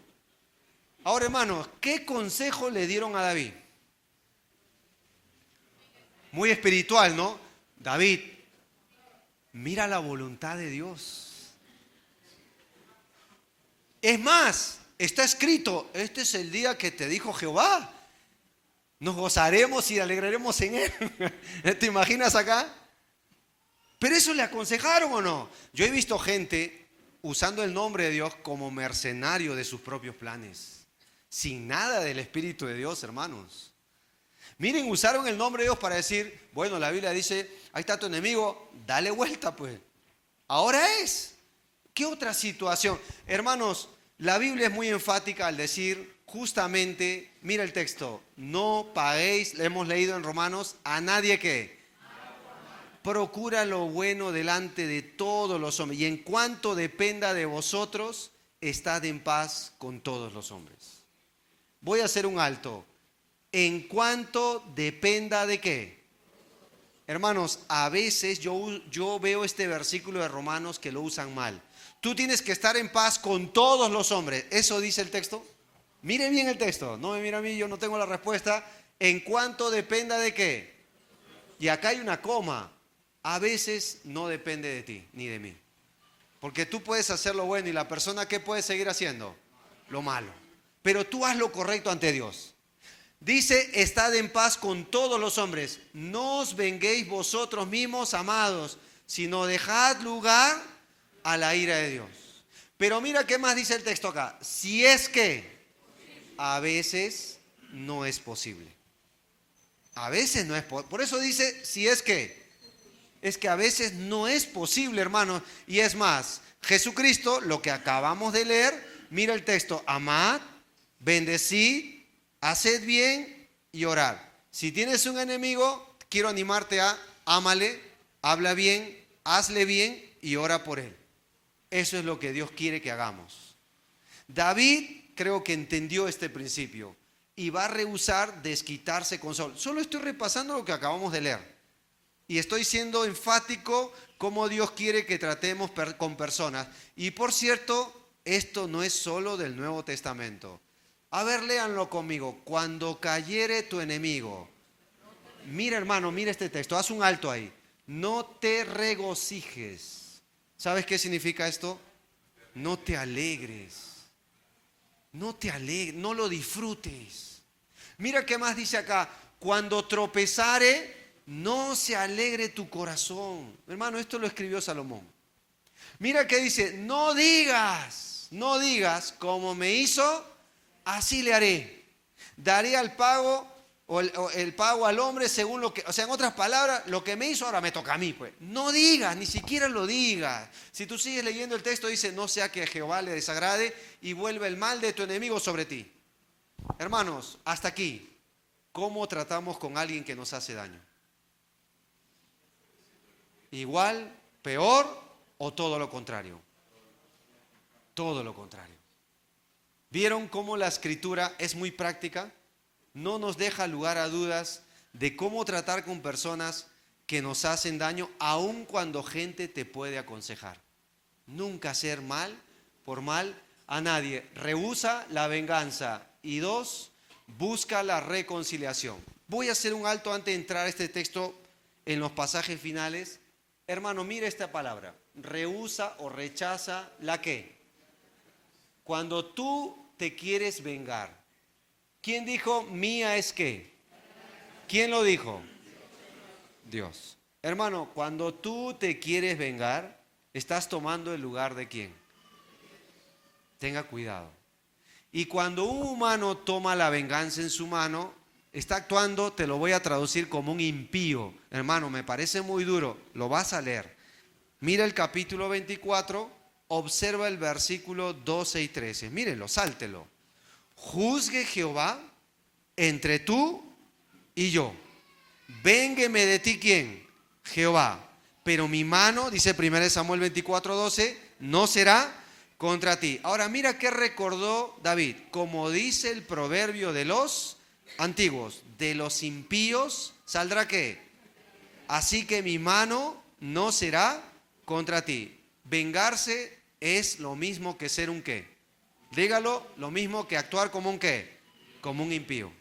Ahora, hermanos, ¿qué consejo le dieron a David? Muy espiritual, ¿no? David, mira la voluntad de Dios. Es más, está escrito, este es el día que te dijo Jehová. Nos gozaremos y alegraremos en él. ¿Te imaginas acá? Pero eso le aconsejaron o no. Yo he visto gente usando el nombre de Dios como mercenario de sus propios planes, sin nada del Espíritu de Dios, hermanos. Miren, usaron el nombre de Dios para decir, bueno, la Biblia dice, ahí está tu enemigo, dale vuelta pues. Ahora es. ¿Qué otra situación? Hermanos, la Biblia es muy enfática al decir justamente, mira el texto, no paguéis, le hemos leído en Romanos, a nadie que procura lo bueno delante de todos los hombres. Y en cuanto dependa de vosotros, estad en paz con todos los hombres. Voy a hacer un alto. En cuanto dependa de qué. Hermanos, a veces yo veo este versículo de Romanos que lo usan mal. Tú tienes que estar en paz con todos los hombres. ¿Eso dice el texto? Mire bien el texto. No me mira a mí, yo no tengo la respuesta. En cuanto dependa de qué. Y acá hay una coma. A veces no depende de ti ni de mí. Porque tú puedes hacer lo bueno y la persona, ¿qué puede seguir haciendo? Lo malo. Pero tú haz lo correcto ante Dios. Dice, estad en paz con todos los hombres. No os venguéis vosotros mismos, amados, sino dejad lugar a la ira de Dios. Pero mira qué más dice el texto acá. Si es que a veces no es posible. A veces no es posible. Por eso dice, si es que. Es que a veces no es posible, hermanos. Y es más, Jesucristo, lo que acabamos de leer, mira el texto. Amad, bendecid, haced bien y orad. Si tienes un enemigo, quiero animarte a ámale, habla bien, hazle bien y ora por él. Eso es lo que Dios quiere que hagamos. David creo que entendió este principio y va a rehusar desquitarse con Saúl. Solo estoy repasando lo que acabamos de leer. Y estoy siendo enfático cómo Dios quiere que tratemos con personas. Y por cierto, esto no es solo del Nuevo Testamento. A ver, léanlo conmigo. Cuando cayere tu enemigo. Mira, hermano, mira este texto. Haz un alto ahí. No te regocijes. ¿Sabes qué significa esto? No te alegres. No te alegres, no lo disfrutes. Mira qué más dice acá. Cuando tropezare, no se alegre tu corazón. Hermano, esto lo escribió Salomón. Mira que dice, no digas, como me hizo, así le haré. Daré al pago, o el pago al hombre según lo que, o sea, en otras palabras, lo que me hizo ahora me toca a mí, pues. No digas, ni siquiera lo digas. Si tú sigues leyendo el texto, dice, no sea que a Jehová le desagrade y vuelva el mal de tu enemigo sobre ti. Hermanos, hasta aquí, ¿cómo tratamos con alguien que nos hace daño? Igual, peor o todo lo contrario. Todo lo contrario. ¿Vieron cómo la escritura es muy práctica? No nos deja lugar a dudas de cómo tratar con personas que nos hacen daño, aun cuando gente te puede aconsejar. Nunca hacer mal por mal a nadie. Rehúsa la venganza. Y 2, busca la reconciliación. Voy a hacer un alto antes de entrar a este texto en los pasajes finales. Hermano, mire esta palabra. Rehúsa o rechaza la ¿qué? Cuando tú te quieres vengar. ¿Quién dijo mía es qué? ¿Quién lo dijo? Dios. Hermano, cuando tú te quieres vengar, estás tomando el lugar de ¿quién? Tenga cuidado. Y cuando un humano toma la venganza en su mano, está actuando, te lo voy a traducir como un impío. Hermano, me parece muy duro, lo vas a leer. Mira el capítulo 24, observa el versículo 12 y 13. Mírenlo, sáltelo. Juzgue Jehová entre tú y yo. Véngueme de ti, ¿quién? Jehová. Pero mi mano, dice 1 Samuel 24, 12, no será contra ti. Ahora mira qué recordó David. Como dice el proverbio de los antiguos, de los impíos saldrá ¿qué? Así que mi mano no será contra ti. Vengarse es lo mismo que ser un ¿qué? Dígalo, lo mismo que actuar como un ¿qué? Como un impío.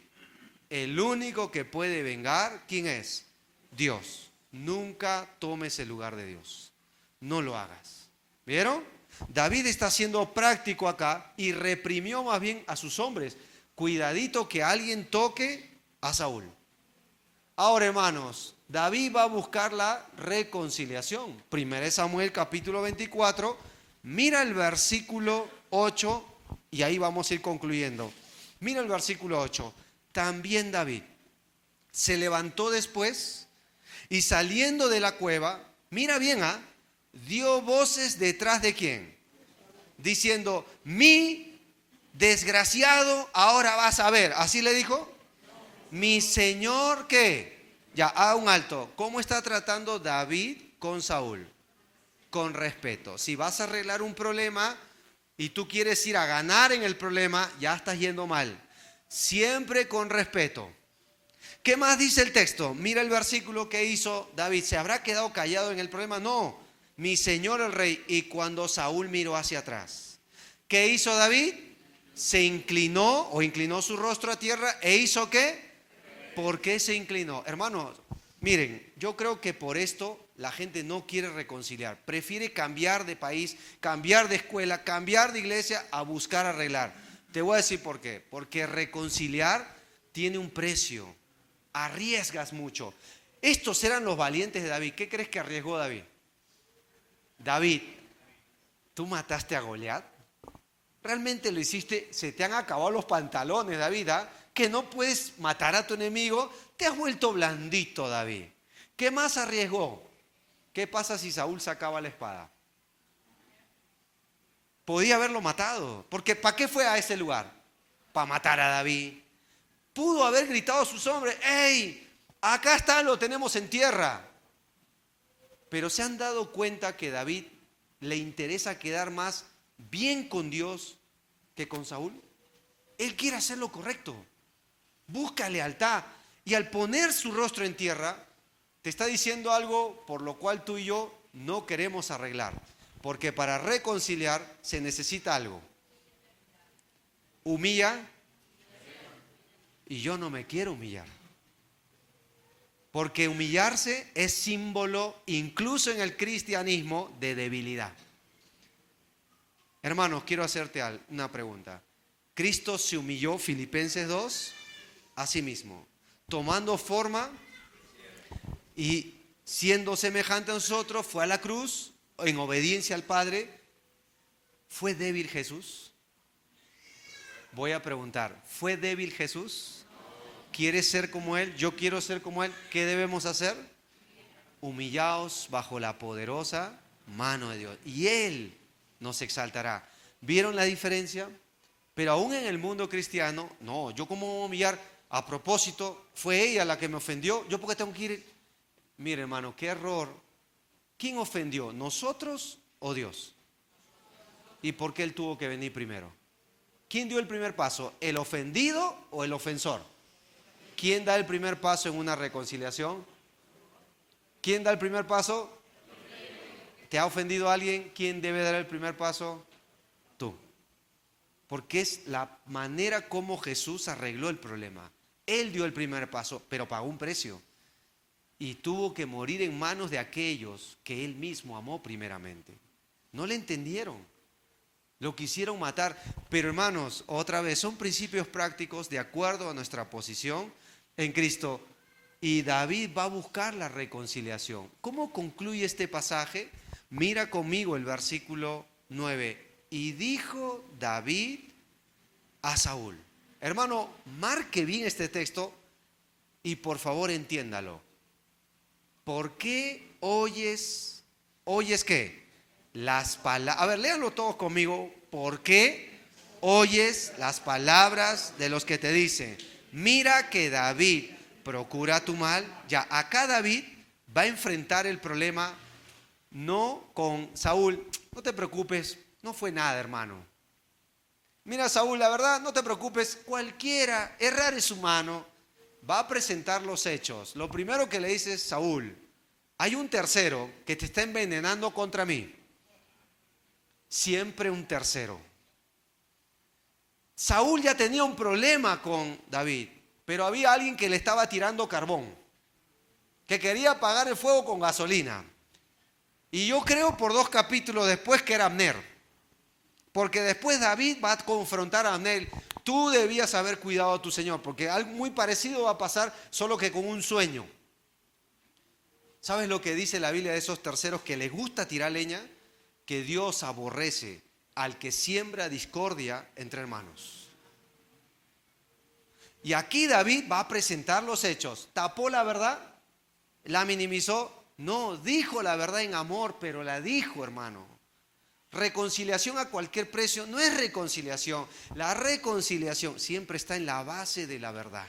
El único que puede vengar, ¿quién es? Dios. Nunca tomes el lugar de Dios. No lo hagas. ¿Vieron? David está siendo práctico acá y reprimió más bien a sus hombres. Cuidadito que alguien toque a Saúl. Ahora, hermanos, David va a buscar la reconciliación. 1 Samuel capítulo 24. Mira el versículo 8 y ahí vamos a ir concluyendo. Mira el versículo 8. También David se levantó después y saliendo de la cueva, mira bien, dio voces detrás de ¿quién? diciendo, mi desgraciado ahora vas a ver. ¿Así le dijo? Mi señor, ¿qué? Ya, haga un alto. ¿Cómo está tratando David con Saúl? Con respeto. Si vas a arreglar un problema y tú quieres ir a ganar en el problema, ya estás yendo mal. Siempre con respeto. ¿Qué más dice el texto? Mira el versículo que hizo David. ¿Se habrá quedado callado en el problema? No. Mi señor el rey. Y cuando Saúl miró hacia atrás, ¿qué hizo David? Se inclinó o inclinó su rostro a tierra e hizo ¿qué? ¿Por qué se inclinó? Hermanos, miren, yo creo que por esto la gente no quiere reconciliar. Prefiere cambiar de país, cambiar de escuela, cambiar de iglesia a buscar arreglar. Te voy a decir por qué. Porque reconciliar tiene un precio. Arriesgas mucho. Estos eran los valientes de David. ¿Qué crees que arriesgó David? David, ¿tú mataste a Goliat? ¿Realmente lo hiciste? Se te han acabado los pantalones, David, ¿ah? Que no puedes matar a tu enemigo. Te has vuelto blandito, David. ¿Qué más arriesgó? ¿Qué pasa si Saúl sacaba la espada? Podía haberlo matado. Porque ¿para qué fue a ese lugar? Para matar a David. Pudo haber gritado a sus hombres, ¡hey! Acá está, lo tenemos en tierra. Pero se han dado cuenta que David le interesa quedar más bien con Dios que con Saúl. Él quiere hacer lo correcto. Busca lealtad. Y al poner su rostro en tierra, te está diciendo algo por lo cual tú y yo no queremos arreglar. Porque para reconciliar se necesita algo. Humilla. Y yo no me quiero humillar. Porque humillarse es símbolo, incluso en el cristianismo, de debilidad. Hermanos, quiero hacerte una pregunta. Cristo se humilló, Filipenses 2, a sí mismo, tomando forma y siendo semejante a nosotros, fue a la cruz en obediencia al Padre. ¿Fue débil Jesús? Voy a preguntar, ¿fue débil Jesús? ¿Quieres ser como Él? Yo quiero ser como Él. ¿Qué debemos hacer? Humillaos bajo la poderosa mano de Dios. Y Él nos exaltará. ¿Vieron la diferencia? Pero aún en el mundo cristiano, no, yo cómo voy a humillar. A propósito, fue ella la que me ofendió. ¿Yo por qué tengo que ir? Mire, hermano, qué error. ¿Quién ofendió? ¿Nosotros o Dios? ¿Y por qué Él tuvo que venir primero? ¿Quién dio el primer paso? ¿El ofendido o el ofensor? ¿Quién da el primer paso en una reconciliación? ¿Quién da el primer paso? ¿Te ha ofendido alguien? ¿Quién debe dar el primer paso? Tú. Porque es la manera como Jesús arregló el problema. Él dio el primer paso, pero pagó un precio. Y tuvo que morir en manos de aquellos que Él mismo amó primeramente. No le entendieron. Lo quisieron matar. Pero hermanos, otra vez, son principios prácticos de acuerdo a nuestra posición en Cristo. Y David va a buscar la reconciliación. ¿Cómo concluye este pasaje? Mira conmigo el versículo 9. Y dijo David a Saúl. Hermano, marque bien este texto y por favor entiéndalo. ¿Por qué oyes qué? Las palabras. A ver, léanlo todos conmigo. ¿Por qué oyes las palabras de los que te dicen? Mira que David procura tu mal. Ya, acá David va a enfrentar el problema no con Saúl. No te preocupes, no fue nada, hermano. Mira, Saúl, la verdad, no te preocupes. Cualquiera, errar es humano. Va a presentar los hechos. Lo primero que le dice es, Saúl, hay un tercero que te está envenenando contra mí. Siempre un tercero. Saúl ya tenía un problema con David, pero había alguien que le estaba tirando carbón, que quería apagar el fuego con gasolina. Y yo creo por 2 capítulos después que era Abner, porque después David va a confrontar a Abner. Tú debías haber cuidado a tu señor, porque algo muy parecido va a pasar, solo que con un sueño. ¿Sabes lo que dice la Biblia de esos terceros que les gusta tirar leña? Que Dios aborrece al que siembra discordia entre hermanos. Y aquí David va a presentar los hechos. ¿Tapó la verdad? ¿La minimizó? No, dijo la verdad en amor, pero la dijo, hermano. Reconciliación a cualquier precio no es reconciliación. La reconciliación siempre está en la base de la verdad.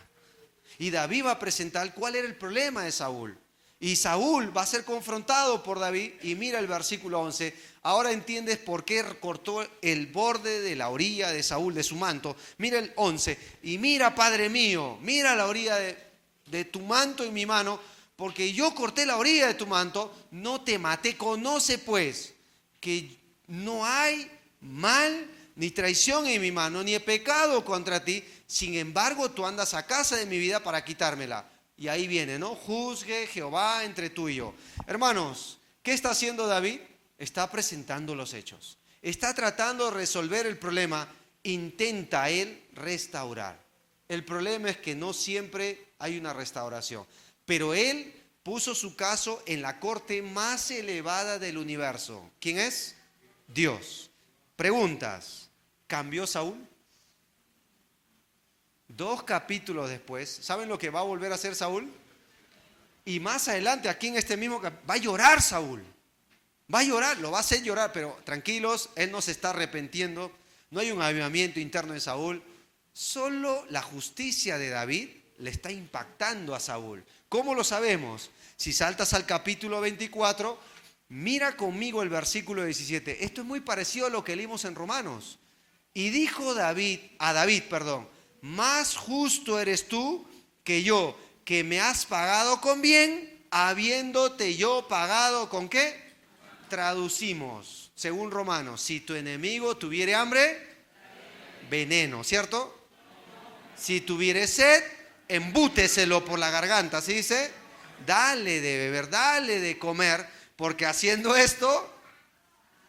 Y David va a presentar cuál era el problema de Saúl. Y Saúl va a ser confrontado por David. Y mira el versículo 11. Ahora entiendes por qué cortó el borde de la orilla de Saúl, de su manto. Mira el 11. Y mira, Padre mío, mira la orilla de tu manto en mi mano, porque yo corté la orilla de tu manto, no te maté. Conoce pues que no hay mal ni traición en mi mano, ni he pecado contra ti. Sin embargo, tú andas a casa de mi vida para quitármela. Y ahí viene, ¿no? Juzgue Jehová entre tú y yo. Hermanos, ¿qué está haciendo David? Está presentando los hechos. Está tratando de resolver el problema. Intenta él restaurar. El problema es que no siempre hay una restauración. Pero él puso su caso en la corte más elevada del universo. ¿Quién es? Dios. Preguntas. ¿Cambió Saúl? 2 capítulos después, ¿saben lo que va a volver a hacer Saúl? Y más adelante, aquí en este mismo capítulo, va a llorar Saúl. Va a llorar, lo va a hacer llorar, pero tranquilos, él no se está arrepintiendo. No hay un avivamiento interno en Saúl. Solo la justicia de David le está impactando a Saúl. ¿Cómo lo sabemos? Si saltas al capítulo 24, mira conmigo el versículo 17. Esto es muy parecido a lo que leímos en Romanos. Y dijo David, más justo eres tú que yo, que me has pagado con bien, habiéndote yo pagado ¿con qué? Traducimos, según Romanos, si tu enemigo tuviere hambre, veneno, ¿cierto? Si tuviere sed, embúteselo por la garganta, ¿sí dice? Dale de beber, dale de comer, porque haciendo esto,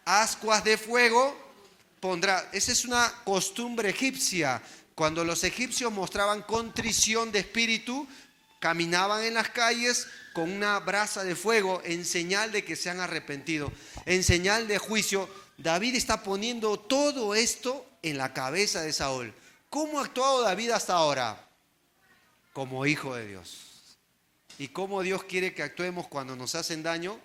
ascuas de fuego pondrá. Esa es una costumbre egipcia. Cuando los egipcios mostraban contrición de espíritu, caminaban en las calles con una brasa de fuego en señal de que se han arrepentido, en señal de juicio. David está poniendo todo esto en la cabeza de Saúl. ¿Cómo ha actuado David hasta ahora? Como hijo de Dios. ¿Y cómo Dios quiere que actuemos cuando nos hacen daño?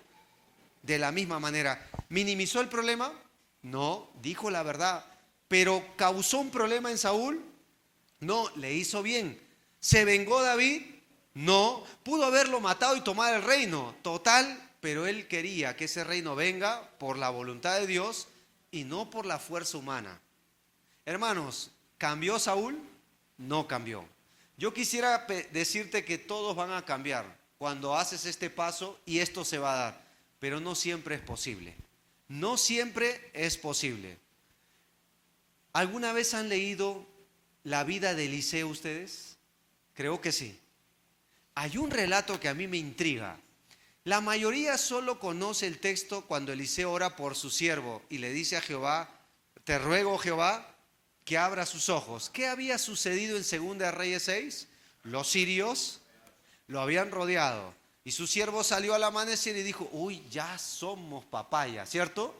De la misma manera. ¿Minimizó el problema? No, dijo la verdad. ¿Pero causó un problema en Saúl? No, le hizo bien. ¿Se vengó David? No. ¿Pudo haberlo matado y tomar el reino? Total, pero él quería que ese reino venga por la voluntad de Dios y no por la fuerza humana. Hermanos, ¿cambió Saúl? No cambió. Yo quisiera decirte que todos van a cambiar cuando haces este paso y esto se va a dar, pero no siempre es posible. No siempre es posible. ¿Alguna vez han leído la vida de Eliseo ustedes? Creo que sí. Hay un relato que a mí me intriga. La mayoría solo conoce el texto cuando Eliseo ora por su siervo y le dice a Jehová, te ruego Jehová que abra sus ojos. ¿Qué había sucedido en 2 Reyes 6? Los sirios lo habían rodeado y su siervo salió al amanecer y dijo, uy, ya somos papaya, ¿cierto?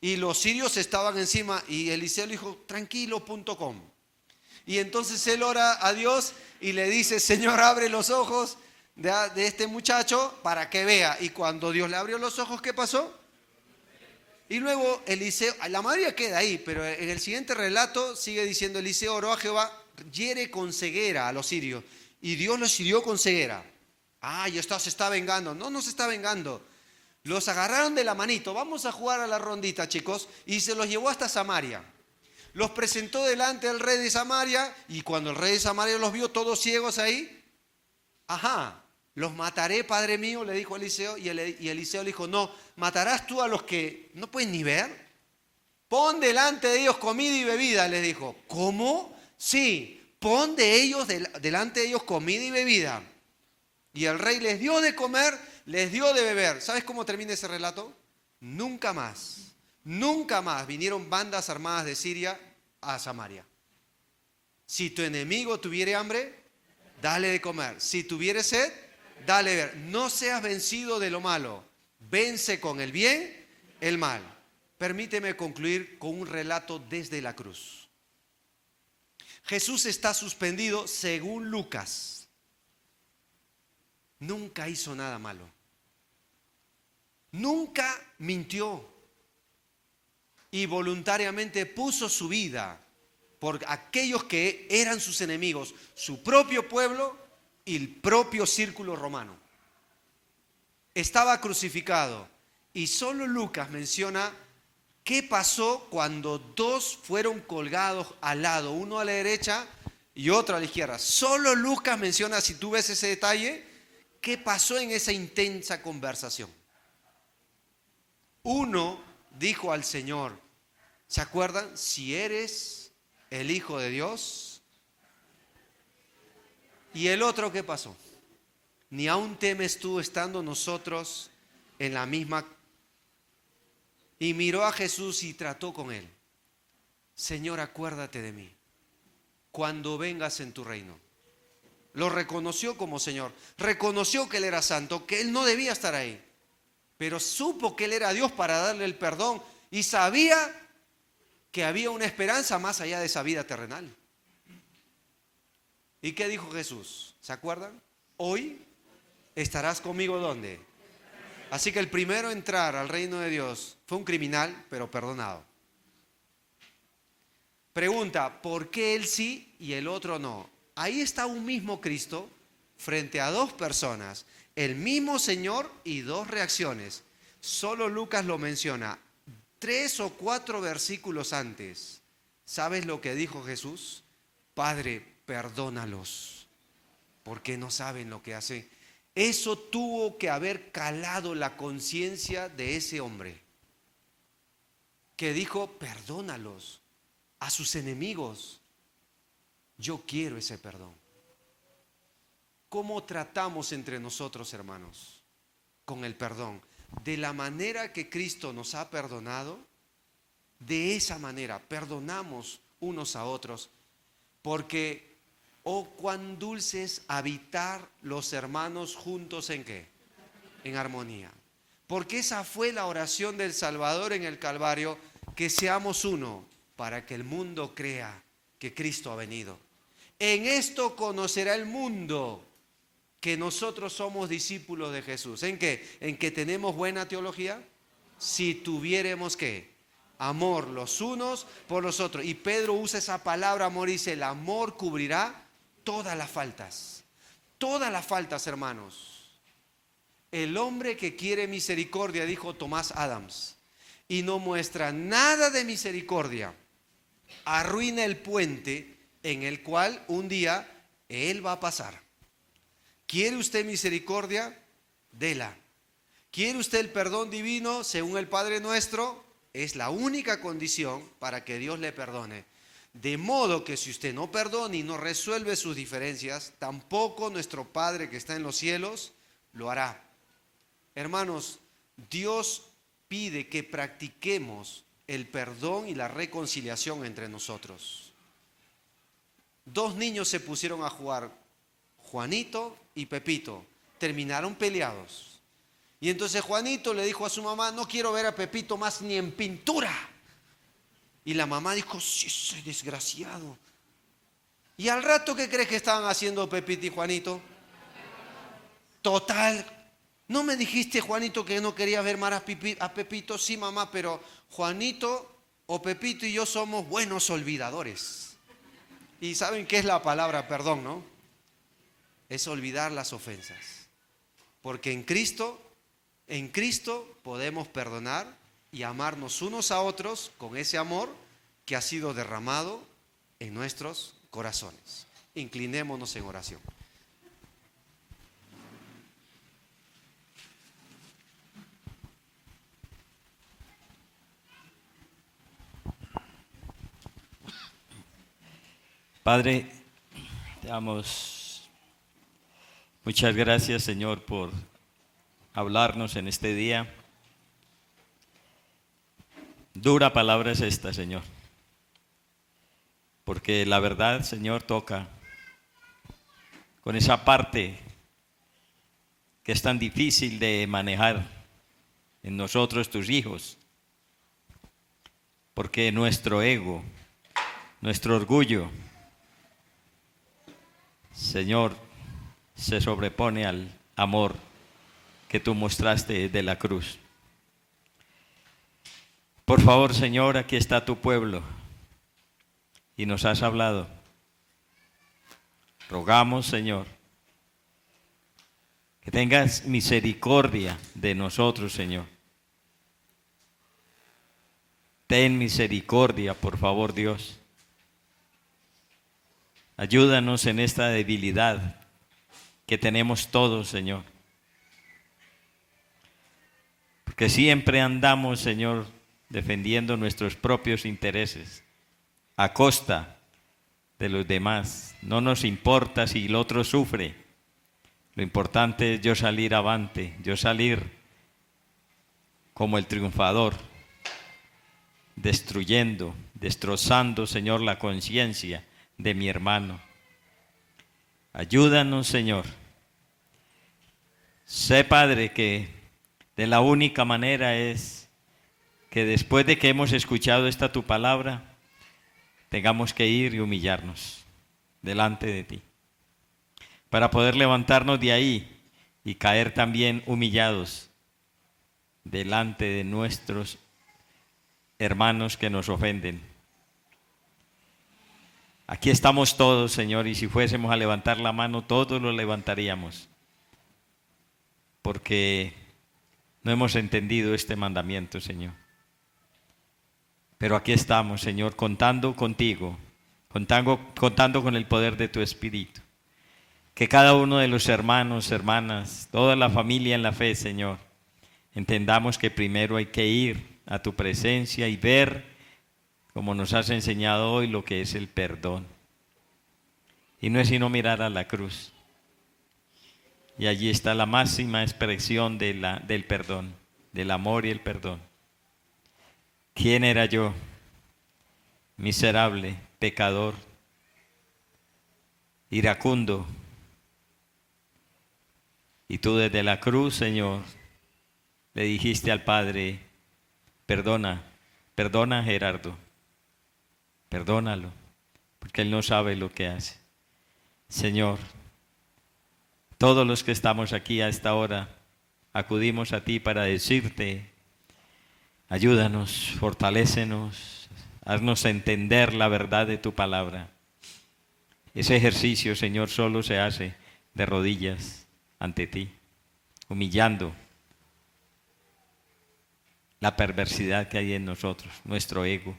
Y los sirios estaban encima y Eliseo le dijo, tranquilo.com. Y entonces él ora a Dios y le dice, Señor, abre los ojos de este muchacho para que vea. Y cuando Dios le abrió los ojos, ¿qué pasó? Y luego Eliseo, la mayoría queda ahí, pero en el siguiente relato sigue diciendo, Eliseo oró a Jehová, hiere con ceguera a los sirios. Y Dios los hirió con ceguera. Ah, y esto se está vengando. No, no se está vengando. Los agarraron de la manito, vamos a jugar a la rondita, chicos, y se los llevó hasta Samaria. Los presentó delante del rey de Samaria, y cuando el rey de Samaria los vio todos ciegos ahí, ajá, los mataré, padre mío, le dijo Eliseo, y Eliseo le dijo, no, matarás tú a los que no pueden ni ver. Pon delante de ellos comida y bebida, les dijo. ¿Cómo? Sí, pon delante de ellos comida y bebida. Y el rey les dio de comer, les dio de beber. ¿Sabes cómo termina ese relato? Nunca más vinieron bandas armadas de Siria a Samaria. Si tu enemigo tuviere hambre, dale de comer. Si tuviere sed, dale de beber. No seas vencido de lo malo. Vence con el bien el mal. Permíteme concluir con un relato desde la cruz. Jesús está suspendido según Lucas. Nunca hizo nada malo. Nunca mintió. y voluntariamente puso su vida por aquellos que eran sus enemigos, su propio pueblo y el propio círculo romano. Estaba crucificado y solo Lucas menciona qué pasó cuando dos fueron colgados al lado, uno a la derecha y otro a la izquierda. Solo Lucas menciona, si tú ves ese detalle, qué pasó en esa intensa conversación. Uno dijo al Señor, ¿se acuerdan? Si eres el Hijo de Dios. ¿Y el otro qué pasó? Ni aún temes tú estando nosotros en la misma. Y miró a Jesús y trató con él. Señor, acuérdate de mí cuando vengas en tu reino. Lo reconoció como Señor. Reconoció que Él era santo, que Él no debía estar ahí. Pero supo que Él era Dios para darle el perdón. Y sabía que había una esperanza más allá de esa vida terrenal. ¿Y qué dijo Jesús? ¿Se acuerdan? Hoy estarás conmigo ¿dónde? Así que el primero a entrar al reino de Dios fue un criminal, pero perdonado. Pregunta, ¿por qué él sí y el otro no? Ahí está un mismo Cristo frente a dos personas, el mismo Señor y dos reacciones. Solo Lucas lo menciona 3 o 4 versículos antes. ¿Sabes lo que dijo Jesús? Padre, perdónalos, porque no saben lo que hacen. Eso tuvo que haber calado la conciencia de ese hombre, que dijo, perdónalos a sus enemigos. Yo quiero ese perdón. ¿Cómo tratamos entre nosotros, hermanos, con el perdón? De la manera que Cristo nos ha perdonado, de esa manera perdonamos unos a otros, porque oh, cuán dulce es habitar los hermanos juntos ¿en qué? En armonía. Porque esa fue la oración del Salvador en el Calvario, que seamos uno para que el mundo crea que Cristo ha venido. En esto conocerá el mundo que nosotros somos discípulos de Jesús. ¿En qué? ¿En que tenemos buena teología? Si tuviéramos ¿qué? Amor los unos por los otros. Y Pedro usa esa palabra amor y dice, el amor cubrirá todas las faltas. Todas las faltas, hermanos. El hombre que quiere misericordia, dijo Tomás Adams, y no muestra nada de misericordia, arruina el puente en el cual un día él va a pasar. ¿Quiere usted misericordia? Dela. ¿Quiere usted el perdón divino según el Padre nuestro? Es la única condición para que Dios le perdone. De modo que si usted no perdona y no resuelve sus diferencias, tampoco nuestro Padre que está en los cielos lo hará. Hermanos, Dios pide que practiquemos el perdón y la reconciliación entre nosotros. Dos niños se pusieron a jugar, Juanito y Pepito, terminaron peleados. Y entonces Juanito le dijo a su mamá, no quiero ver a Pepito más ni en pintura. Y la mamá dijo, sí, ese desgraciado. Y al rato, ¿qué crees que estaban haciendo Pepito y Juanito? Total, ¿no me dijiste, Juanito, que no quería ver más a Pepito? Sí, mamá, pero Juanito o Pepito y yo somos buenos olvidadores. Y ¿saben qué es la palabra perdón, no? Es olvidar las ofensas. Porque en Cristo podemos perdonar y amarnos unos a otros con ese amor que ha sido derramado en nuestros corazones. Inclinémonos en oración.
Padre, te damos muchas gracias, Señor, por hablarnos en este día. Dura palabra es esta, Señor, porque la verdad, Señor, toca con esa parte que es tan difícil de manejar en nosotros, tus hijos, porque nuestro ego, nuestro orgullo, Señor, se sobrepone al amor que tú mostraste de la cruz. Por favor, Señor, aquí está tu pueblo y nos has hablado. Rogamos, Señor, que tengas misericordia de nosotros, Señor. Ten misericordia, por favor, Dios. Ayúdanos en esta debilidad que tenemos todos, Señor. Porque siempre andamos, Señor, defendiendo nuestros propios intereses a costa de los demás. No nos importa si el otro sufre. Lo importante es yo salir avante, yo salir como el triunfador, destruyendo, destrozando, Señor, la conciencia de mi hermano. Ayúdanos, Señor. Sé, Padre, que de la única manera es que después de que hemos escuchado esta tu palabra, tengamos que ir y humillarnos delante de ti, para poder levantarnos de ahí y caer también humillados delante de nuestros hermanos que nos ofenden. Aquí estamos todos, Señor, y si fuésemos a levantar la mano, todos lo levantaríamos, porque no hemos entendido este mandamiento, Señor. Pero aquí estamos, Señor, contando contigo, contando con el poder de tu Espíritu. Que cada uno de los hermanos, hermanas, toda la familia en la fe, Señor, entendamos que primero hay que ir a tu presencia y ver, como nos has enseñado hoy, lo que es el perdón. Y no es sino mirar a la cruz. Y allí está la máxima expresión del perdón, del amor y el perdón. ¿Quién era yo? Miserable, pecador, iracundo. Y tú desde la cruz, Señor, le dijiste al Padre, perdona a Gerardo, perdónalo, porque él no sabe lo que hace. Señor, todos los que estamos aquí a esta hora, acudimos a ti para decirte, ayúdanos, fortalécenos, haznos entender la verdad de tu palabra. Ese ejercicio, Señor, solo se hace de rodillas ante ti, humillando la perversidad que hay en nosotros, nuestro ego.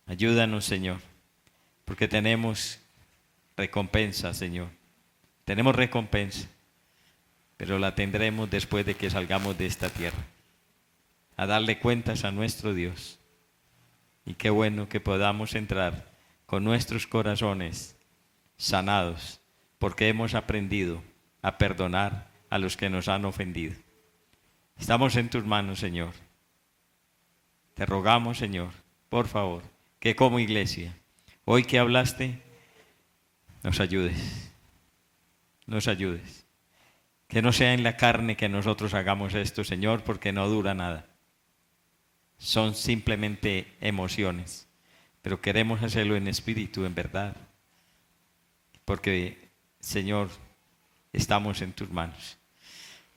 Ayúdanos, Señor, porque tenemos recompensa, Señor. Tenemos recompensa, pero la tendremos después de que salgamos de esta tierra, a darle cuentas a nuestro Dios. Y qué bueno que podamos entrar con nuestros corazones sanados, porque hemos aprendido a perdonar a los que nos han ofendido. Estamos en tus manos, Señor. Te rogamos, Señor, por favor, que como iglesia, hoy que hablaste, nos ayudes. Nos ayudes. Que no sea en la carne que nosotros hagamos esto, Señor, porque no dura nada. Son simplemente emociones, pero queremos hacerlo en espíritu, en verdad. Porque, Señor, estamos en tus manos.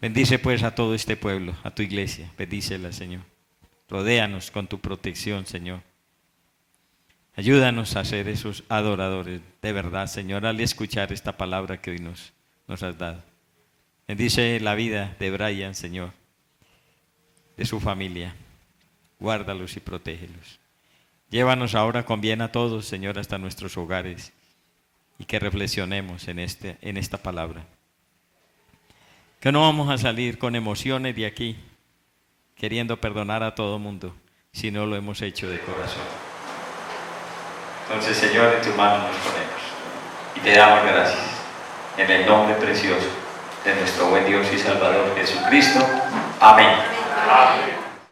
Bendice pues a todo este pueblo, a tu iglesia. Bendícela, Señor. Rodéanos con tu protección, Señor. Ayúdanos a ser esos adoradores de verdad, Señor, al escuchar esta palabra que hoy nos has dado. Bendice la vida de Brian, Señor, de su familia. Guárdalos y protégelos. Llévanos ahora con bien a todos, Señor, hasta nuestros hogares y que reflexionemos en esta palabra. Que no vamos a salir con emociones de aquí, queriendo perdonar a todo mundo, si no lo hemos hecho de corazón. Entonces, Señor, en tu mano nos ponemos y te damos gracias en el nombre precioso de nuestro buen Dios y Salvador Jesucristo. Amén. Amén.